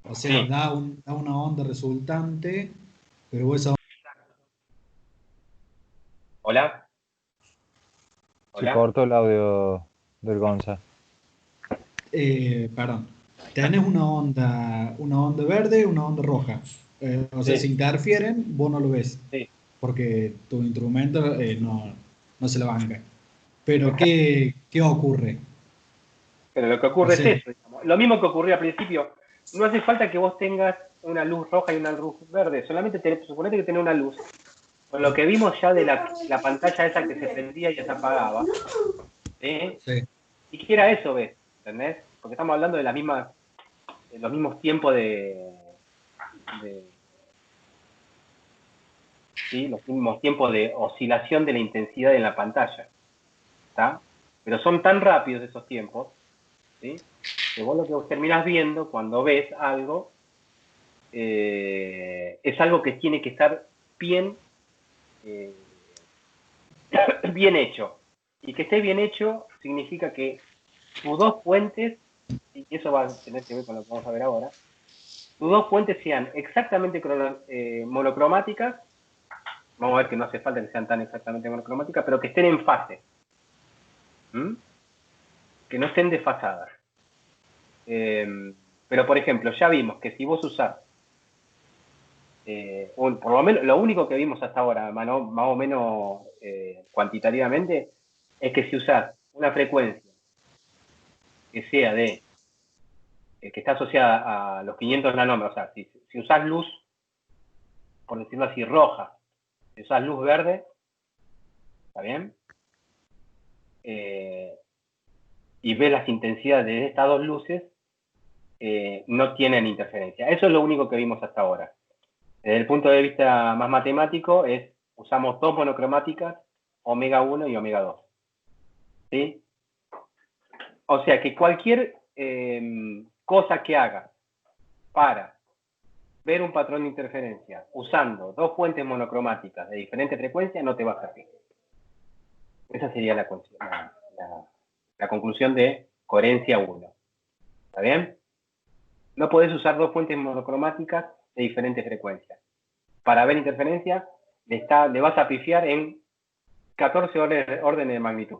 O sea, Sí. da una onda resultante, pero esa Hola. Se Hola. cortó el audio del Gonza. perdón, tenés una onda verde, una onda roja. O sea, si Sí. interfieren, vos no lo ves, Sí. porque tu instrumento no se la banca. Pero ¿qué ocurre? Pero lo que O ocurre es sea, eso, digamos. Lo mismo que ocurrió al principio. No hace falta que vos tengas una luz roja y una luz verde. Solamente suponete que tenés una luz. Con lo que vimos ya de la pantalla esa que se prendía y se apagaba. ¿Sí? sí, Y que era eso, ¿ves? ¿Entendés? Porque estamos hablando de los mismos tiempos ¿sí? Los mismos tiempos de oscilación de la intensidad en la pantalla. ¿Está? Pero son tan rápidos esos tiempos, ¿sí?, que vos lo que vos terminás viendo cuando ves algo es algo que tiene que estar bien, eh, bien hecho. Y que esté bien hecho significa que tus dos fuentes, y eso va a tener que ver con lo que vamos a ver ahora, tus dos fuentes sean exactamente monocromáticas. Vamos a ver que no hace falta que sean tan exactamente monocromáticas, pero que estén en fase. ¿Mm? Que no estén desfasadas. Pero, por ejemplo, ya vimos que si vos usás, por lo menos, lo único que vimos hasta ahora, más o menos cuantitativamente, es que si usás una frecuencia que sea que está asociada a los 500 nanómetros, o sea, si usás luz, por decirlo así, roja, si usás luz verde, ¿está bien? Y ves las intensidades de estas dos luces, no tienen interferencia. Eso es lo único que vimos hasta ahora. Desde el punto de vista más matemático, usamos dos monocromáticas, omega 1 y omega 2. ¿Sí? O sea que cualquier cosa que hagas para ver un patrón de interferencia usando dos fuentes monocromáticas de diferente frecuencia no te va a servir. Esa sería la conclusión de coherencia 1. ¿Está bien? No podés usar dos fuentes monocromáticas de diferente frecuencia. Para ver interferencia, le vas a pifiar en 14 órdenes de magnitud.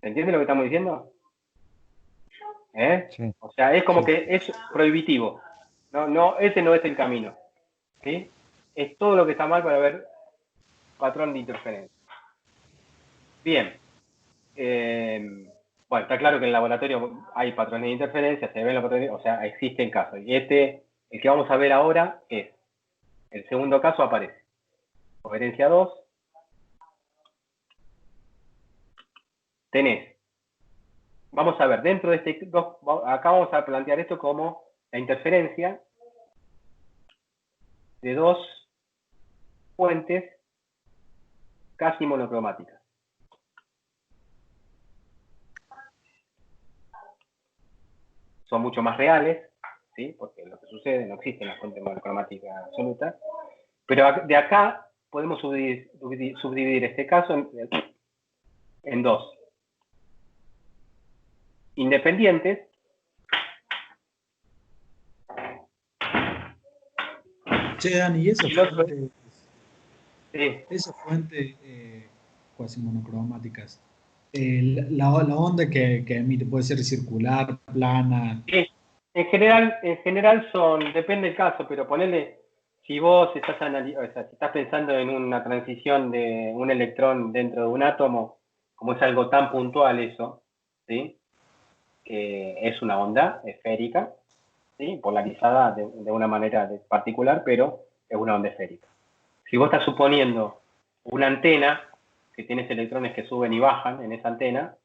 ¿Se entiende lo que estamos diciendo? Sí. O sea, es como Sí. que es prohibitivo. Ese no es el camino. ¿Sí? Es todo lo que está mal para ver patrón de interferencia. Bien. Bueno, está claro que en el laboratorio hay patrones de interferencia, se ven los patrones, o sea, existen casos. Y el que vamos a ver ahora es, el segundo caso aparece. Coherencia 2. Tenés. Vamos a ver, dentro de acá vamos a plantear esto como la interferencia de dos fuentes casi monocromáticas. Son mucho más reales, ¿sí? Porque lo que sucede, no existen las fuentes monocromáticas absolutas, pero de acá podemos subdividir este caso en dos. Independientes. Che, Dani, ¿y Y el otro sí. esas fuentes cuasi monocromáticas? La onda que emite puede ser circular, plana. En general depende del caso, pero ponele, si vos estás, o sea, si estás pensando en una transición de un electrón dentro de un átomo, como es algo tan puntual eso, ¿sí? Que es una onda esférica, ¿sí? Polarizada de una manera particular, pero es una onda esférica. Si vos estás suponiendo una antena que tienes electrones que suben y bajan en esa antena,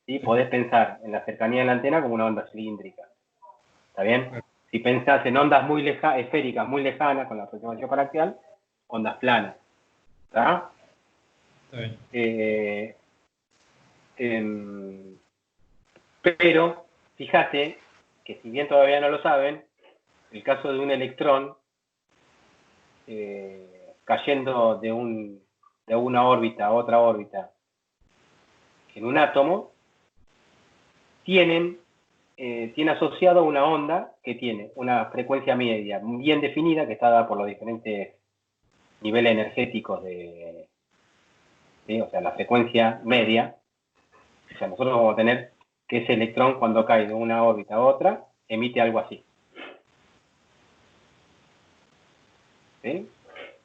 ¿sí? Podés pensar en la cercanía de la antena como una onda cilíndrica. ¿Está bien? Si pensás en ondas muy esféricas, muy lejanas, con la aproximación parcial, ondas planas. ¿Está? Está bien. Pero, fíjate que si bien todavía no lo saben, el caso de un electrón cayendo de una órbita a otra órbita en un átomo, tiene asociado una onda que tiene una frecuencia media bien definida, que está dada por los diferentes niveles energéticos o sea, la frecuencia media. O sea, nosotros vamos a tener que ese electrón, cuando cae de una órbita a otra, emite algo así. ¿Sí?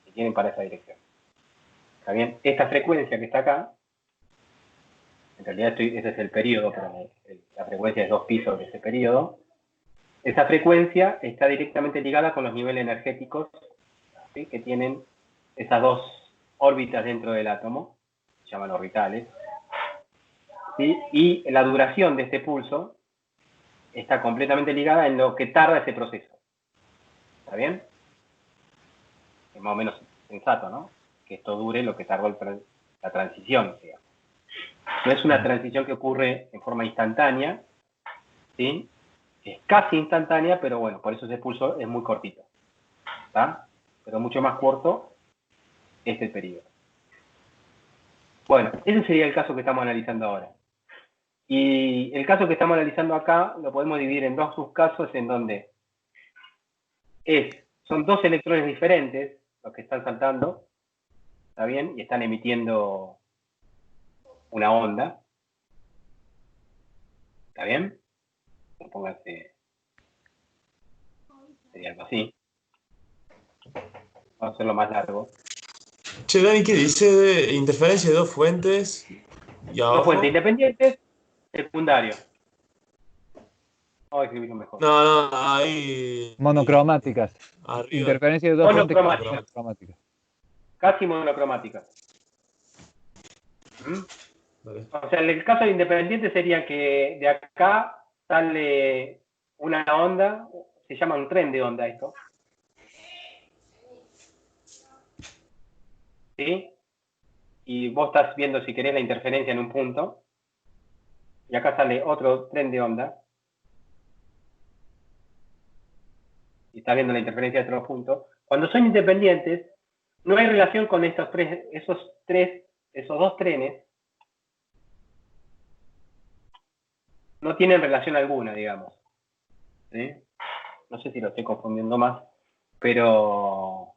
Y tienen para esa dirección. ¿Está bien? Esta frecuencia que está acá, en realidad ese es el periodo, pero la frecuencia es 2 pi sobre ese periodo. Esa frecuencia está directamente ligada con los niveles energéticos, ¿sí? Que tienen esas dos órbitas dentro del átomo, se llaman orbitales, ¿sí? Y la duración de este pulso está completamente ligada en lo que tarda ese proceso. ¿Está bien? Es más o menos sensato, ¿no? Que esto dure lo que tardó la transición, digamos. No es una transición que ocurre en forma instantánea, ¿sí? Es casi instantánea, pero bueno, por eso ese pulso es muy cortito. ¿Está? Pero mucho más corto es el periodo. Bueno, ese sería el caso que estamos analizando ahora. Y el caso que estamos analizando acá lo podemos dividir en dos subcasos en donde son dos electrones diferentes los que están saltando, ¿está bien? Y están emitiendo una onda, ¿está bien? Pónganse, sería algo así. Vamos a hacerlo más largo. Che, Dani, ¿qué dice de interferencia de dos fuentes? Y Dos abajo. fuentes independientes, secundario. Vamos a escribirlo mejor. No, ahí. Monocromáticas. Arriba. Interferencia de dos fuentes Monocromáticas. monocromáticas. Casi monocromáticas. ¿Mm? Vale. O sea, el caso de independiente sería que de acá sale una onda, se llama un tren de onda esto. ¿Sí? Y vos estás viendo, si querés, la interferencia en un punto. Y acá sale otro tren de onda. Y estás viendo la interferencia de otro punto. Cuando son independientes, no hay relación con esos dos trenes. No tienen relación alguna, digamos. ¿Sí? No sé si lo estoy confundiendo más, pero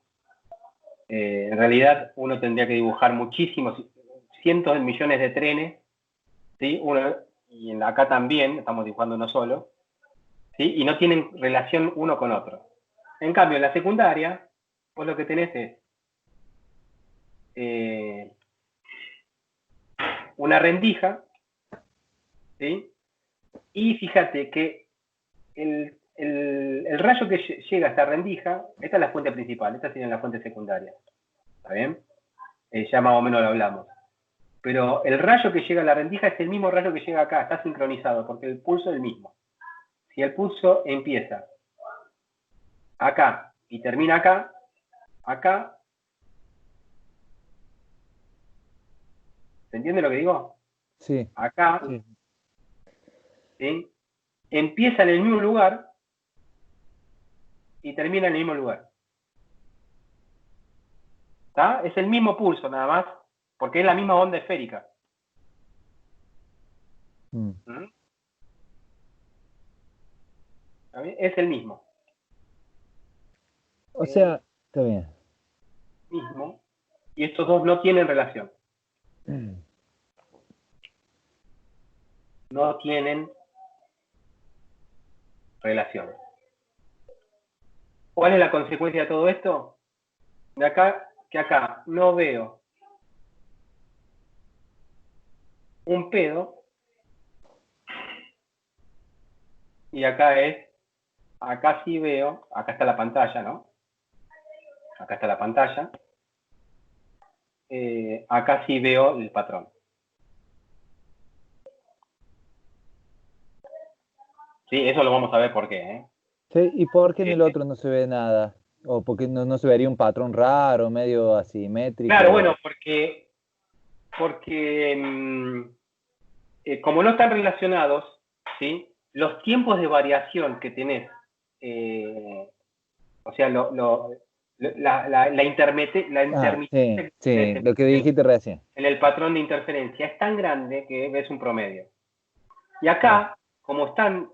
en realidad uno tendría que dibujar muchísimos, cientos de millones de trenes, ¿sí? Y acá también estamos dibujando uno solo, ¿sí? Y no tienen relación uno con otro. En cambio, en la secundaria, vos lo que tenés es una rendija, ¿sí? Y fíjate que el rayo que llega a esta rendija, esta es la fuente principal, esta sería la fuente secundaria. ¿Está bien? Ya más o menos lo hablamos. Pero el rayo que llega a la rendija es el mismo rayo que llega acá, está sincronizado, porque el pulso es el mismo. Si el pulso empieza acá y termina acá, ¿se entiende lo que digo? Sí. Acá, Sí. ¿sí? Empieza en el mismo lugar y termina en el mismo lugar. ¿Está? Es el mismo pulso nada más, porque es la misma onda esférica. Mm. ¿Mm? ¿Está bien? Es el mismo. O sea, está bien. Mismo. Y estos dos no tienen relación. No tienen relación. ¿Cuál es la consecuencia de todo esto? De acá, que acá no veo un pedo y acá sí veo, acá está la pantalla, ¿no? Acá está la pantalla. Acá sí veo el patrón. Sí, eso lo vamos a ver por qué, ¿eh? Sí, ¿y por qué en el otro no se ve nada? ¿O porque no se vería un patrón raro, medio asimétrico? Claro, bueno, porque como no están relacionados, ¿sí? Los tiempos de variación que tenés, o sea, la intermitencia que Sí, tenés lo que dijiste recién. en el patrón de interferencia es tan grande que ves un promedio. Y Claro. acá, como están,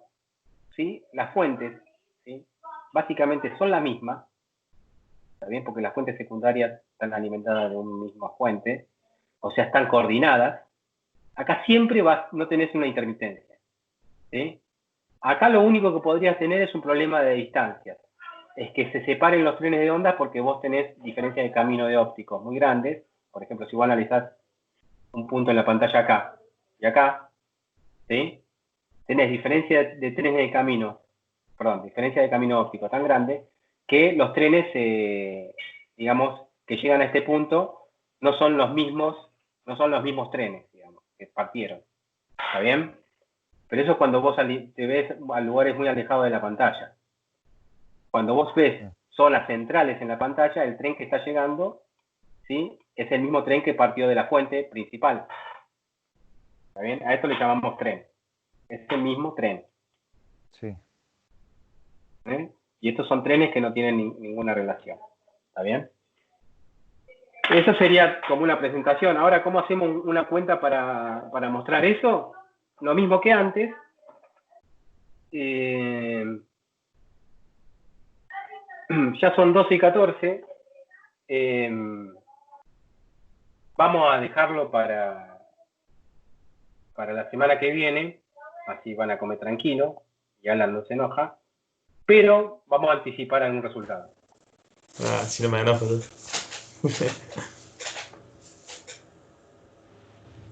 ¿sí? Las fuentes, ¿sí? Básicamente son la misma, ¿está bien? Porque las fuentes secundarias están alimentadas de una misma fuente, o sea, están coordinadas. Acá siempre no tenés una intermitencia, ¿sí? Acá lo único que podrías tener es un problema de distancia. Es que se separen los trenes de onda porque vos tenés diferencias de camino de ópticos muy grandes. Por ejemplo, si vos analizás un punto en la pantalla acá y acá, ¿sí? Tenés diferencia de trenes de camino, perdón, diferencia de camino óptico tan grande que los trenes, digamos, que llegan a este punto no son los mismos trenes, digamos, que partieron. ¿Está bien? Pero eso es cuando vos te ves a lugares muy alejados de la pantalla. Cuando vos ves zonas centrales en la pantalla, el tren que está llegando, ¿sí? Es el mismo tren que partió de la fuente principal. ¿Está bien? A esto le llamamos tren. Es el mismo tren. Sí. ¿Eh? Y estos son trenes que no tienen ninguna relación. ¿Está bien? Eso sería como una presentación. Ahora, ¿cómo hacemos una cuenta para mostrar eso? Lo mismo que antes. Ya son 12:14. Vamos a dejarlo para la semana que viene. Así van a comer tranquilo. Y Alan no se enoja. Pero vamos a anticipar algún resultado. Ah, si no me enojo.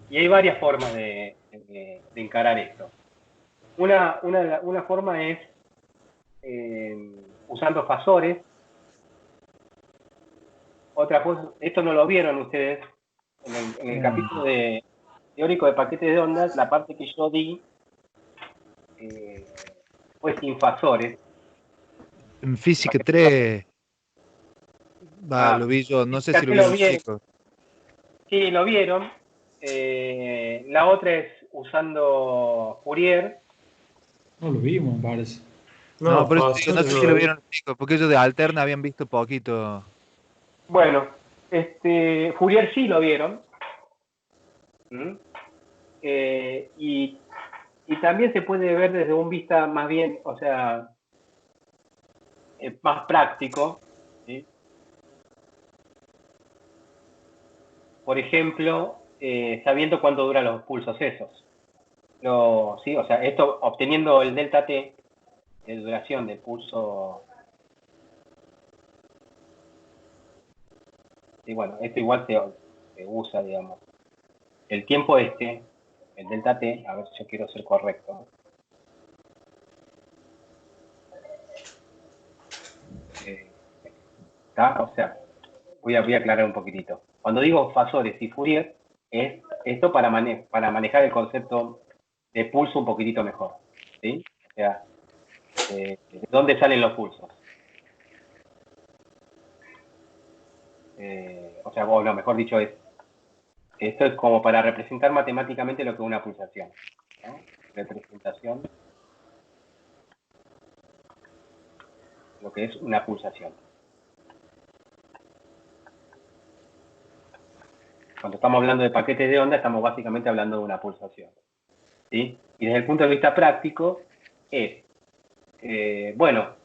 Y hay varias formas de encarar esto. Una forma es usando fasores. Otra cosa, esto no lo vieron ustedes en el capítulo teórico de paquetes de ondas, la parte que yo di fue sin fasores. En física 3, lo vi yo, no sé si lo Fíjate, vieron los chicos. Sí, lo vieron. La otra es usando Fourier. No lo vimos, me parece. No, por eso digo, no Fasores sé no si lo lo vi. vieron los chicos, porque ellos de Alterna habían visto poquito. Bueno, Fourier sí lo vieron. ¿Mm? Y también se puede ver desde un vista más bien, o sea, más práctico, ¿sí? Por ejemplo, sabiendo cuánto duran los pulsos esos. ¿Sí? O sea, esto obteniendo el delta t de duración del pulso. Y bueno, esto igual se usa, digamos. El tiempo el delta t, a ver si yo quiero ser correcto. O sea, voy a aclarar un poquitito. Cuando digo fasores y Fourier, es esto para manejar el concepto de pulso un poquitito mejor. ¿Sí? O sea, ¿de dónde salen los pulsos? O sea, o lo mejor dicho esto es como para representar matemáticamente lo que es una pulsación, ¿no? Representación, lo que es una pulsación. Cuando estamos hablando de paquetes de onda, estamos básicamente hablando de una pulsación. ¿Sí? Y desde el punto de vista práctico, es, bueno,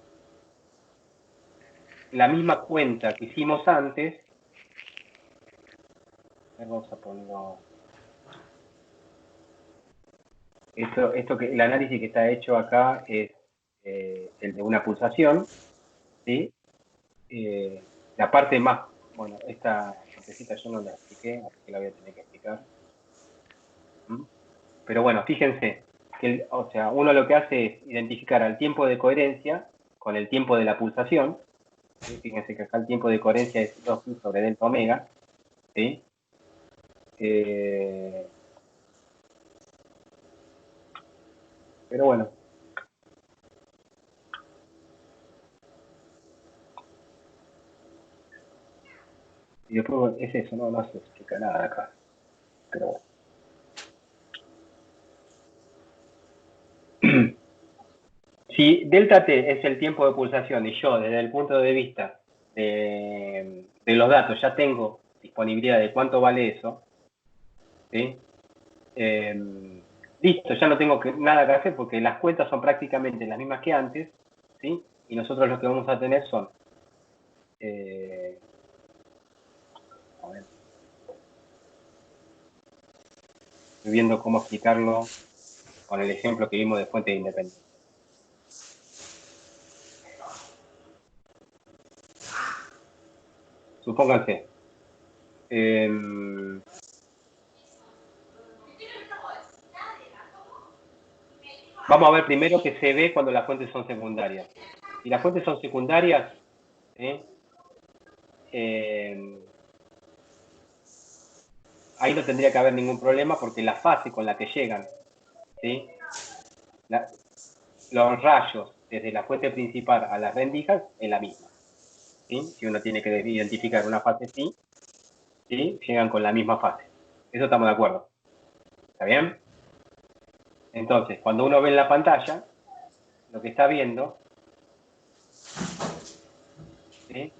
la misma cuenta que hicimos antes. Vamos a ponerlo. Esto que el análisis que está hecho acá es el de una pulsación, ¿sí? La parte más, bueno, esta partecita yo no la expliqué, así que la voy a tener que explicar. Pero bueno, fíjense, que o sea, uno lo que hace es identificar al tiempo de coherencia con el tiempo de la pulsación. ¿Sí? Fíjense que acá el tiempo de coherencia es 2pi sobre delta omega, ¿sí? Pero bueno. Y después es eso, no se explica nada acá. Pero bueno. Si delta t es el tiempo de pulsación y yo desde el punto de vista de los datos ya tengo disponibilidad de cuánto vale eso, ¿sí? Listo, ya no tengo nada que hacer porque las cuentas son prácticamente las mismas que antes, ¿sí? Y nosotros lo que vamos a tener son... a ver. Estoy viendo cómo explicarlo con el ejemplo que vimos de fuente independiente. Supónganse. Vamos a ver primero qué se ve cuando las fuentes son secundarias. Si las fuentes son secundarias, ahí no tendría que haber ningún problema porque la fase con la que llegan, ¿sí? Los rayos desde la fuente principal a las rendijas es la misma. ¿Sí? Si uno tiene que identificar una fase ¿sí? Llegan con la misma fase. Eso estamos de acuerdo. ¿Está bien? Entonces, cuando uno ve en la pantalla, lo que está viendo, ¿sí?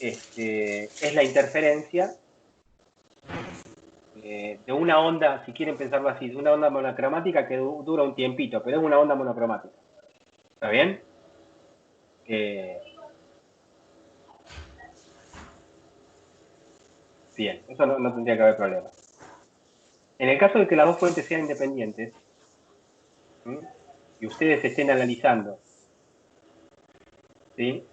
Es la interferencia de una onda, si quieren pensarlo así, de una onda monocromática que dura un tiempito, pero es una onda monocromática. ¿Está bien? Bien, eso no tendría que haber problema. En el caso de que las dos fuentes sean independientes, ¿sí? Y ustedes estén analizando, ¿sí?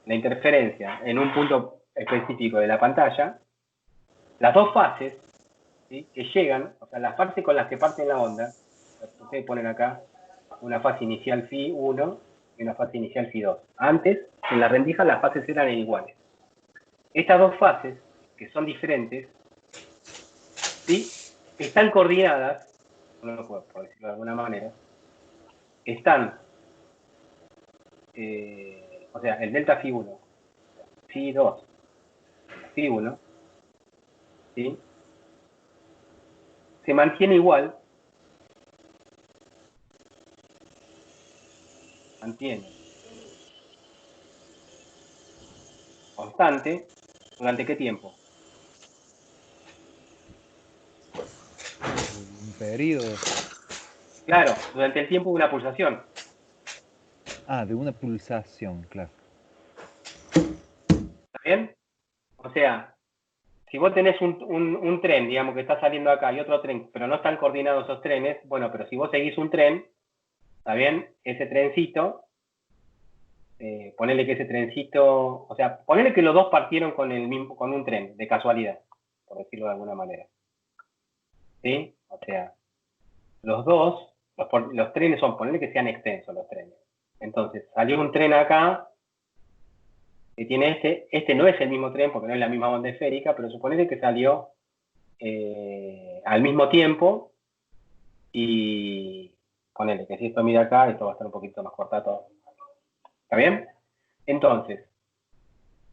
La interferencia en un punto específico de la pantalla, las dos fases, ¿sí? Que llegan, o sea, las fases con las que parten la onda, ustedes ponen acá una fase inicial phi 1 y una fase inicial phi 2. Antes, en la rendija las fases eran iguales. Estas dos fases, que son diferentes, ¿sí? Están coordinadas, no lo puedo por decirlo de alguna manera, están, o sea, el delta phi 1, phi 2, phi 1, ¿sí? Se mantiene igual, constante, ¿durante qué tiempo? Un periodo. Claro, durante el tiempo de una pulsación. Ah, de una pulsación, claro. ¿Está bien? O sea, si vos tenés un tren, digamos, que está saliendo acá y otro tren, pero no están coordinados esos trenes, bueno, pero si vos seguís un tren, ¿está bien? Ese trencito, ponele que ese trencito, o sea, ponele que los dos partieron con un tren, de casualidad, por decirlo de alguna manera. ¿Sí? O sea, los dos, los trenes son, ponele que sean extensos los trenes. Entonces, salió un tren acá, que tiene este no es el mismo tren porque no es la misma onda esférica, pero suponete que salió al mismo tiempo y ponele que si esto mira acá, esto va a estar un poquito más cortado. ¿Está bien? Entonces,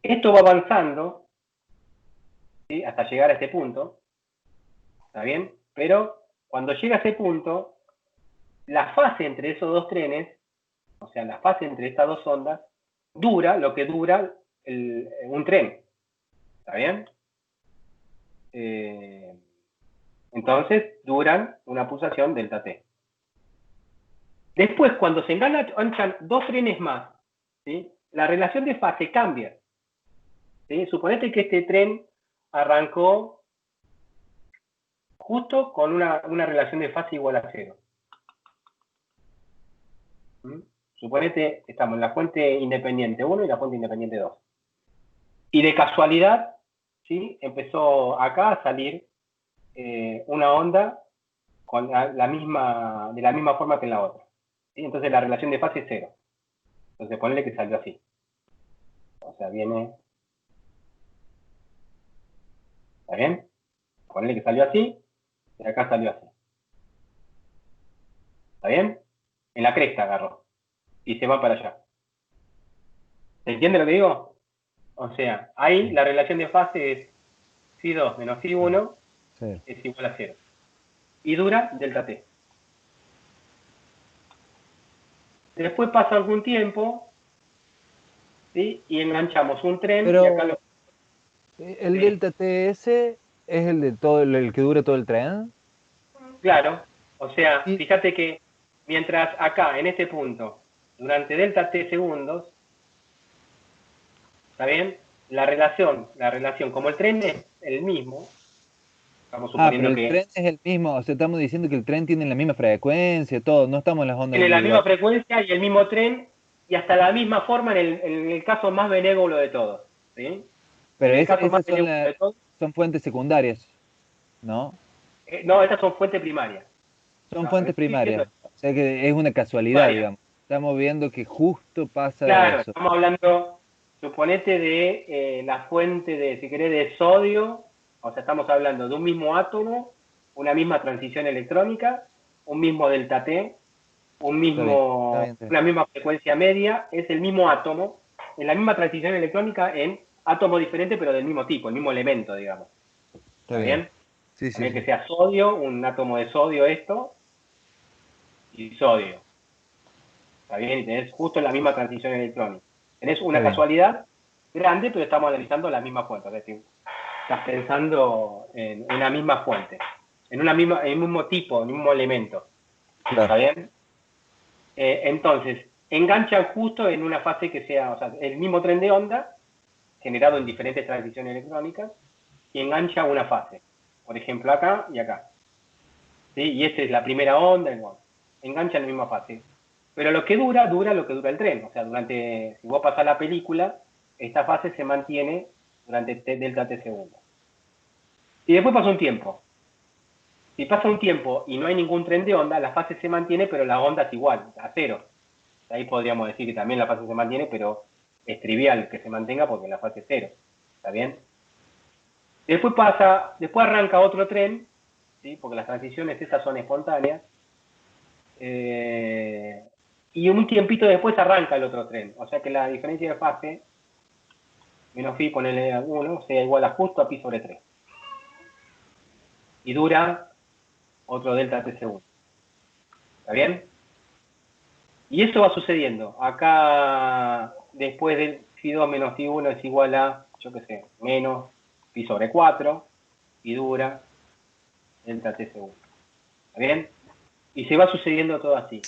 esto va avanzando, ¿sí? Hasta llegar a este punto, ¿está bien? Pero cuando llega a ese punto, la fase entre esos dos trenes, o sea, la fase entre estas dos ondas, dura lo que dura un tren. ¿Está bien? Entonces duran una pulsación delta t. Después, cuando se enganchan dos trenes más, ¿sí? La relación de fase cambia. ¿Sí? Suponete que este tren arrancó justo con una relación de fase igual a 0. ¿Mm? Suponete que estamos en la fuente independiente 1 y la fuente independiente 2. Y de casualidad, ¿sí? Empezó acá a salir una onda con de la misma forma que en la otra. ¿Sí? Entonces la relación de fase es 0. Entonces ponele que salió así. O sea, viene... ¿Está bien? Ponele que salió así, y acá salió así. ¿Está bien? En la cresta agarró. Y se va para allá. ¿Se entiende lo que digo? O sea, ahí la relación de fase es phi2 menos phi1 Sí. es igual a 0. Y dura delta t. Después pasa algún tiempo, ¿sí? Y enganchamos un tren Pero y acá lo... el Sí. delta TS es el de todo el que dura todo el tren. Claro, o sea, Y, fíjate que mientras acá, en este punto, durante delta t segundos, ¿está bien? La relación, como el tren es el mismo, estamos pero suponiendo el que tren es el mismo, o sea, estamos diciendo que el tren tiene la misma frecuencia, todo, no estamos en las ondas tiene la misma individuales. frecuencia y el mismo tren, y hasta la misma forma en el caso más benévolo de todos, ¿sí? En Pero el caso más esas benévolo de todos, son fuentes secundarias, ¿no? no, estas son fuentes primarias. Son No, lo que fuentes estoy diciendo primarias. es O sea que es una casualidad, primaria. digamos. Estamos viendo que justo pasa Claro, eso. estamos hablando, suponete de la fuente de, si querés, de sodio, o sea, estamos hablando de un mismo átomo, una misma transición electrónica, un mismo delta T, Está bien, está bien, está bien. una misma frecuencia media, es el mismo átomo, en la misma transición electrónica en átomos diferentes, pero del mismo tipo, el mismo elemento, digamos. Está ¿Está bien. bien? Sí, sí, También sí. que sea sodio, un átomo de sodio esto, y sodio. ¿Está bien? Y tenés justo la misma transición electrónica. Tenés Está una bien. casualidad grande, pero estamos analizando la misma fuente. Es decir, estás pensando en una misma fuente, en el mismo tipo, en el mismo elemento. ¿Está Claro. bien? Entonces, enganchan justo en una fase que sea, o sea, el mismo tren de onda, generado en diferentes transiciones electrónicas, y engancha una fase. Por ejemplo, acá y acá. ¿Sí? Y esta es la primera onda, igual. Engancha en la misma fase. Pero lo que dura lo que dura el tren. O sea, si vos pasás la película, esta fase se mantiene durante delta t segundos. Y después pasa un tiempo. Si pasa un tiempo y no hay ningún tren de onda, la fase se mantiene, pero la onda es igual, a 0. Ahí podríamos decir que también la fase se mantiene, pero es trivial que se mantenga porque la fase es 0. ¿Está bien? Después arranca otro tren, ¿sí? Porque las transiciones esas son espontáneas. Y un tiempito después arranca el otro tren. O sea que la diferencia de fase, menos phi, ponele 1, sea igual a justo a pi sobre 3. Y dura otro delta t segundos. ¿Está bien? Y eso va sucediendo. Acá, después del phi2 menos phi1 es igual a, yo qué sé, menos pi sobre 4. Y dura delta t segundos. ¿Está bien? Y se va sucediendo todo así.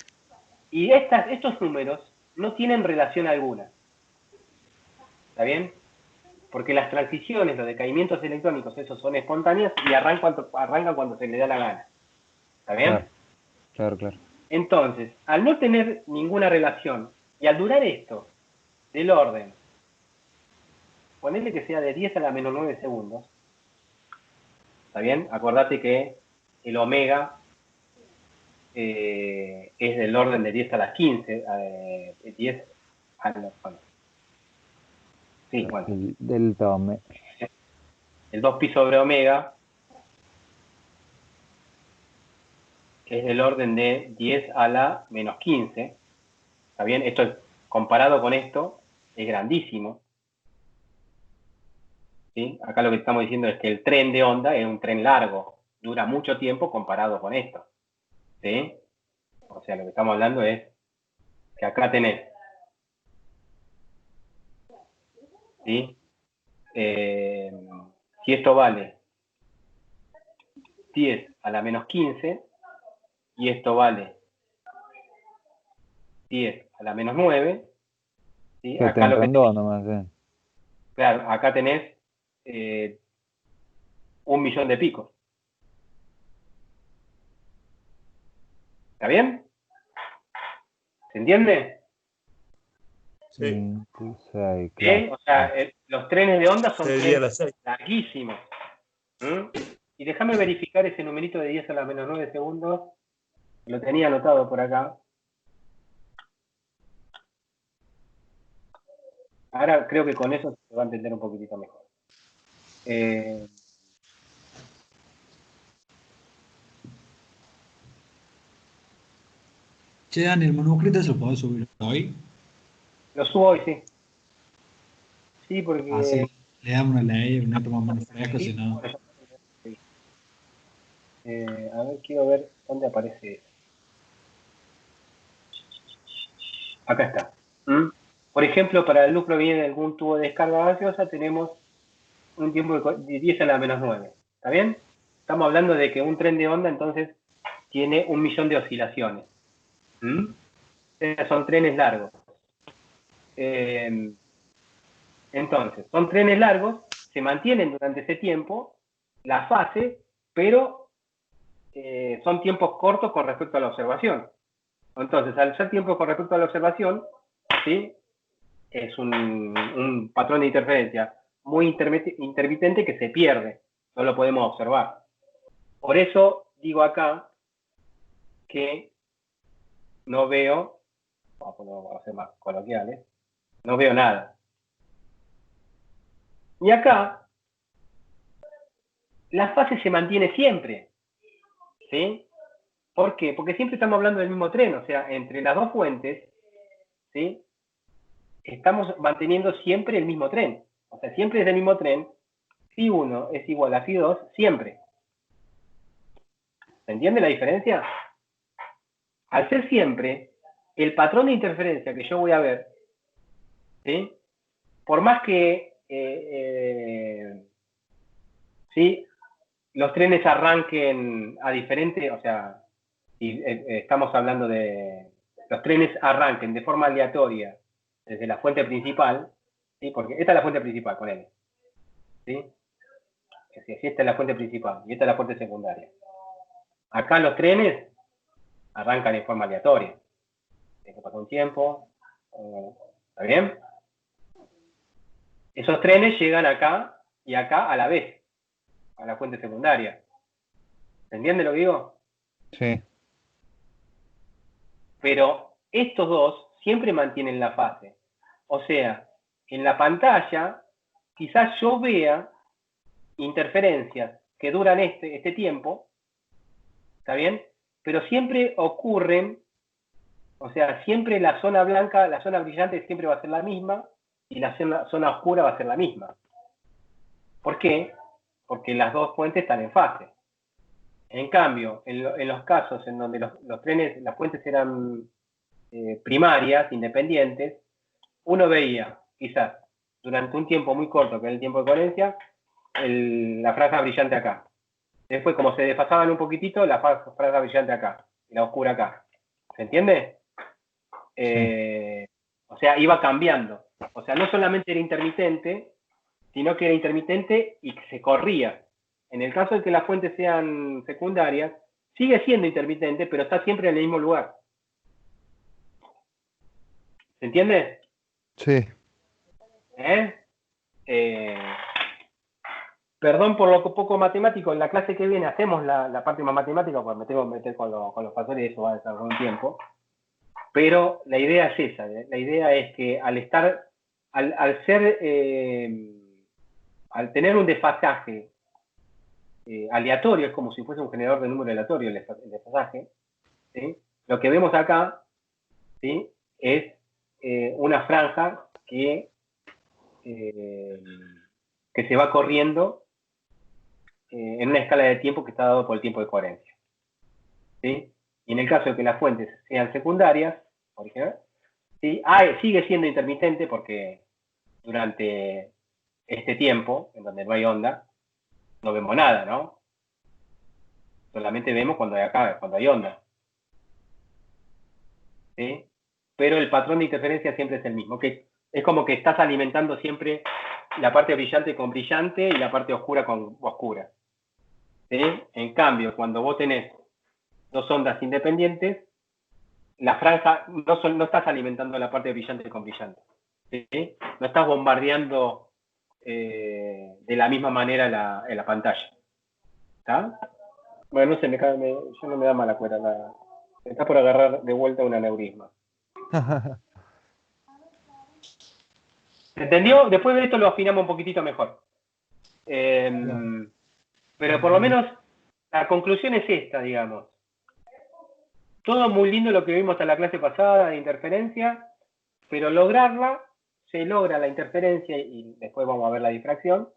Y estos números no tienen relación alguna. ¿Está bien? Porque las transiciones, los decaimientos electrónicos, esos son espontáneos y arrancan cuando se le da la gana. ¿Está bien? Claro, claro, claro. Entonces, al no tener ninguna relación y al durar esto del orden, ponerle que sea de 10 a la menos 9 segundos, ¿está bien? Acordate que el omega es del orden de 10 a las 15, 10 a la... Bueno, sí, bueno. El delta omega. El 2 pi sobre omega es del orden de 10 a la menos 15. ¿Está bien? Esto, comparado con esto, es grandísimo. ¿Sí? Acá lo que estamos diciendo es que el tren de onda es un tren largo, dura mucho tiempo comparado con esto. ¿Sí? O sea, lo que estamos hablando es que acá tenés, ¿sí? Si esto vale 10 a la menos 15, y esto vale 10 a la menos 9. ¿Sí? Que te Acá lo que entró nomás, claro, acá tenés 1.000.000 de picos. ¿Está bien? ¿Se entiende? Sí. 26, ¿Sí? claro. O sea, los trenes de onda son 6 días a trenes las 6. larguísimos. Y déjame verificar ese numerito de 10 a la menos 9 segundos. Lo tenía anotado por acá. Ahora creo que con eso se va a entender un poquitito mejor. Che, Dani, el manuscrito se lo podés subir hoy. Lo subo hoy, sí. Sí, porque... Así le damos una ley, un neto más o menos fresco, si no. A ver, quiero ver dónde aparece eso. Acá está. Por ejemplo, para la luz proveniente de algún tubo de descarga gaseosa tenemos un tiempo de 10 a la menos 9. ¿Está bien? Estamos hablando de que un tren de onda entonces tiene 1.000.000 de oscilaciones. Son trenes largos. Entonces, son trenes largos, se mantienen durante ese tiempo la fase, pero son tiempos cortos con respecto a la observación. Entonces, al ser tiempos con respecto a la observación, ¿sí? Es un patrón de interferencia muy intermitente que se pierde, no lo podemos observar. Por eso digo acá que no veo, vamos a ser más coloquiales, no veo nada. Y acá, la fase se mantiene siempre, ¿sí? ¿Por qué? Porque siempre estamos hablando del mismo tren, o sea, entre las dos fuentes, ¿sí? Estamos manteniendo siempre el mismo tren. O sea, siempre es el mismo tren. Phi1 es igual a Phi2 siempre. ¿Se entiende la diferencia? Al ser siempre, el patrón de interferencia que yo voy a ver, ¿sí? Por más que ¿sí? Los trenes arranquen a diferente, o sea, y, estamos hablando de los trenes arranquen de forma aleatoria desde la fuente principal, ¿sí? Porque esta es la fuente principal, con él, ¿sí? Si esta es la fuente principal y esta es la fuente secundaria. Acá los trenes arrancan en forma aleatoria. Tiene que pasar un tiempo. ¿Está bien? Esos trenes llegan acá y acá a la vez, a la fuente secundaria. ¿Se entiende lo que digo? Sí. Pero estos dos siempre mantienen la fase. O sea, en la pantalla quizás yo vea interferencias que duran este tiempo, ¿está bien? Pero siempre ocurren, o sea, siempre la zona blanca, la zona brillante siempre va a ser la misma y la zona oscura va a ser la misma. ¿Por qué? Porque las dos fuentes están en fase. En cambio, en los casos en donde los trenes, las fuentes eran primarias, independientes, uno veía, quizás, durante un tiempo muy corto, que es el tiempo de coherencia, la franja brillante acá. Después, como se desfasaban un poquitito, la franja brillante acá, y la oscura acá. ¿Se entiende? O sea, iba cambiando. O sea, no solamente era intermitente, sino que era intermitente y que se corría. En el caso de que las fuentes sean secundarias, sigue siendo intermitente, pero está siempre en el mismo lugar. ¿Se entiende? Sí. Perdón por lo poco matemático, en la clase que viene hacemos la parte más matemática, porque me tengo que meter con los factores y eso va a tardar un tiempo. Pero la idea es esa, la idea es que al tener un desfasaje aleatorio, es como si fuese un generador de número aleatorio el desfasaje, ¿sí? Lo que vemos acá, ¿sí? Es una franja que se va corriendo en una escala de tiempo que está dado por el tiempo de coherencia, ¿sí? Y en el caso de que las fuentes sean secundarias, por ejemplo, ¿sí? Sigue siendo intermitente porque durante este tiempo, en donde no hay onda, no vemos nada, ¿no? Solamente vemos cuando hay onda. ¿Sí? Pero el patrón de interferencia siempre es el mismo, que es como que estás alimentando siempre la parte brillante con brillante y la parte oscura con oscura. ¿Sí? En cambio, cuando vos tenés dos ondas independientes, la franja no estás alimentando la parte brillante con brillante. ¿Sí? No estás bombardeando de la misma manera la pantalla. ¿Está? Bueno, no sé, yo no me da mala cuenta. Me está por agarrar de vuelta un aneurisma. ¿Se entendió? Después de esto lo afinamos un poquitito mejor. Pero por lo menos la conclusión es esta, digamos. Todo muy lindo lo que vimos hasta la clase pasada de interferencia, pero lograrla, se logra la interferencia y después vamos a ver la difracción,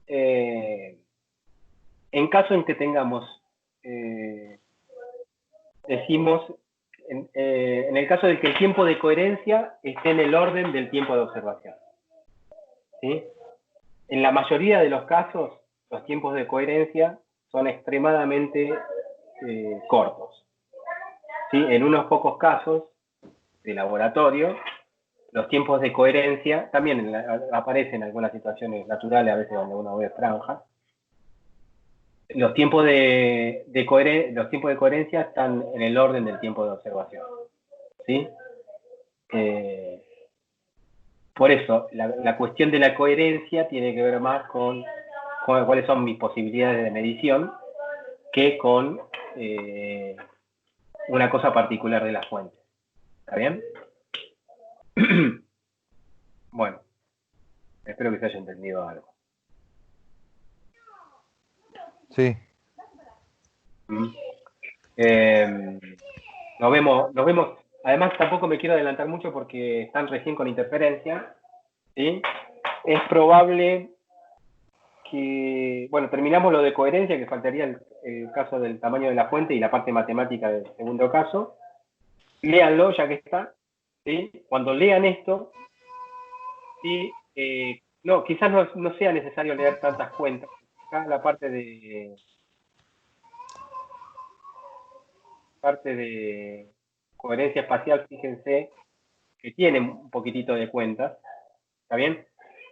en caso en que tengamos, decimos, en el caso de que el tiempo de coherencia esté en el orden del tiempo de observación. ¿Sí? En la mayoría de los casos, los tiempos de coherencia son extremadamente cortos. ¿Sí? En unos pocos casos de laboratorio, los tiempos de coherencia también aparecen en algunas situaciones naturales, a veces donde uno ve franjas. Los tiempos de coherencia están en el orden del tiempo de observación. ¿Sí? Por eso, la cuestión de la coherencia tiene que ver más con cuáles son mis posibilidades de medición que con una cosa particular de las fuentes. ¿Está bien? Bueno, espero que se haya entendido algo. Sí. Nos vemos. Además, tampoco me quiero adelantar mucho porque están recién con interferencia. ¿Sí? Es probable que, bueno, terminamos lo de coherencia, que faltaría el caso del tamaño de la fuente y la parte matemática del segundo caso. Léanlo, ya que está. ¿Sí? Cuando lean esto, ¿sí? No, quizás no sea necesario leer tantas cuentas. Acá la parte de coherencia espacial, fíjense que tiene un poquitito de cuentas, ¿está bien?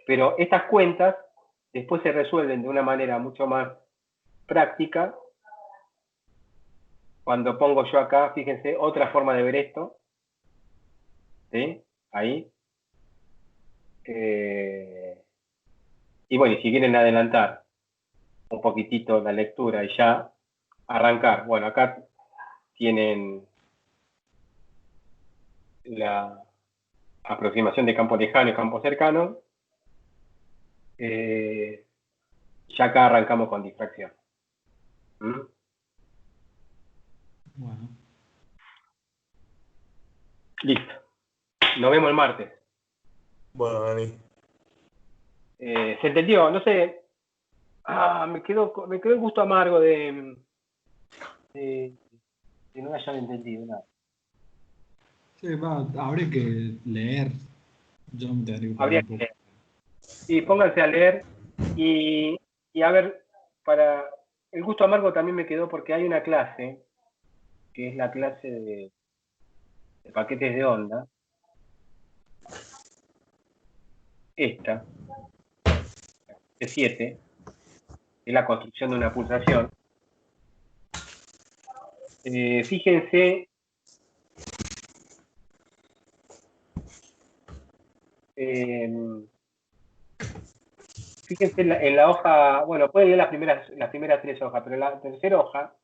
Pero estas cuentas después se resuelven de una manera mucho más práctica cuando pongo yo acá, fíjense, otra forma de ver esto, ¿sí? Ahí. Y bueno, y si quieren adelantar un poquitito la lectura y ya arrancar, bueno, acá tienen la aproximación de campo lejano y campo cercano. Ya acá arrancamos con difracción. Bueno. Listo. Nos vemos el martes. Bueno, Dani. ¿Se entendió? No sé. Me quedó el gusto amargo de no hayan entendido nada. Sí, habría que leer. Yo me tendría que poner Habría un que poco. leer. Sí, pónganse a leer y a ver, para el gusto amargo también me quedó porque hay una clase, que es la clase de paquetes de onda. Esta, de 7, es la construcción de una pulsación. Fíjense fíjense en la hoja, bueno, pueden leer las primeras 3 hojas, pero la tercera hoja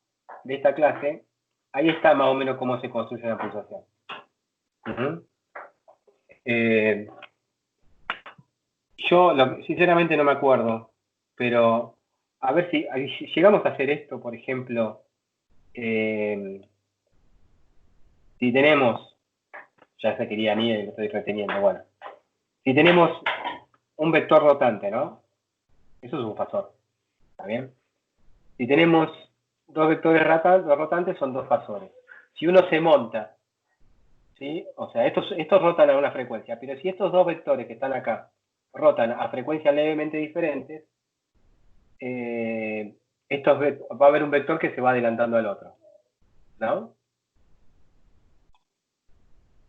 de esta clase, ahí está más o menos cómo se construye una pulsación. Yo sinceramente no me acuerdo, pero a ver si llegamos a hacer esto, por ejemplo, si tenemos, ya se quería ni lo estoy reteniendo, bueno, si tenemos un vector rotante, ¿no? Eso es un fasor, ¿está bien? Si tenemos dos vectores rotantes, son dos fasores. Si uno se monta, ¿sí? O sea, estos rotan a una frecuencia, pero si estos dos vectores que están acá rotan a frecuencias levemente diferentes, va a haber un vector que se va adelantando al otro, ¿no?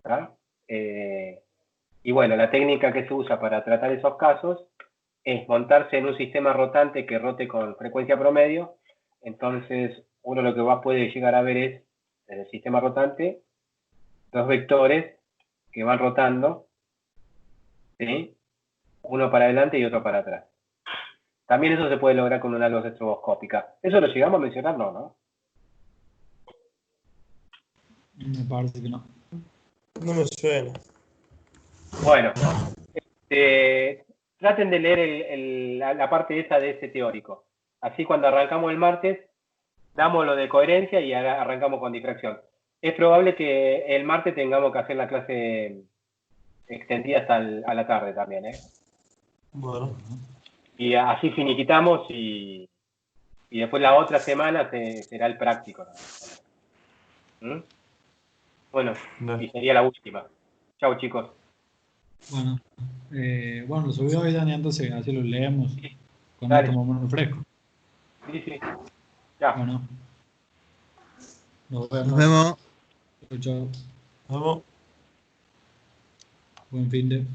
¿Ah? Y bueno, la técnica que se usa para tratar esos casos es montarse en un sistema rotante que rote con frecuencia promedio. Entonces, uno lo que puede llegar a ver es, en el sistema rotante, dos vectores que van rotando, ¿sí? Uno para adelante y otro para atrás. También eso se puede lograr con una luz estroboscópica. ¿Eso lo llegamos a mencionar? No, ¿no? Me parece que no. No me suena. Bueno, traten de leer la parte esa de ese teórico. Así cuando arrancamos el martes, damos lo de coherencia y arrancamos con difracción. Es probable que el martes tengamos que hacer la clase extendida hasta a la tarde también, ¿eh? Bueno. Y así finiquitamos y después la otra semana será el práctico, ¿no? ¿Mm? Bueno, No. y sería la última. Chau, chicos. Bueno, lo subí hoy, Dani, entonces así lo leemos con Dale. esto más o menos fresco. Sí, sí. Ya. Bueno, nos Nos vemos. vemos. Chau, chau. Vamos. Buen fin de.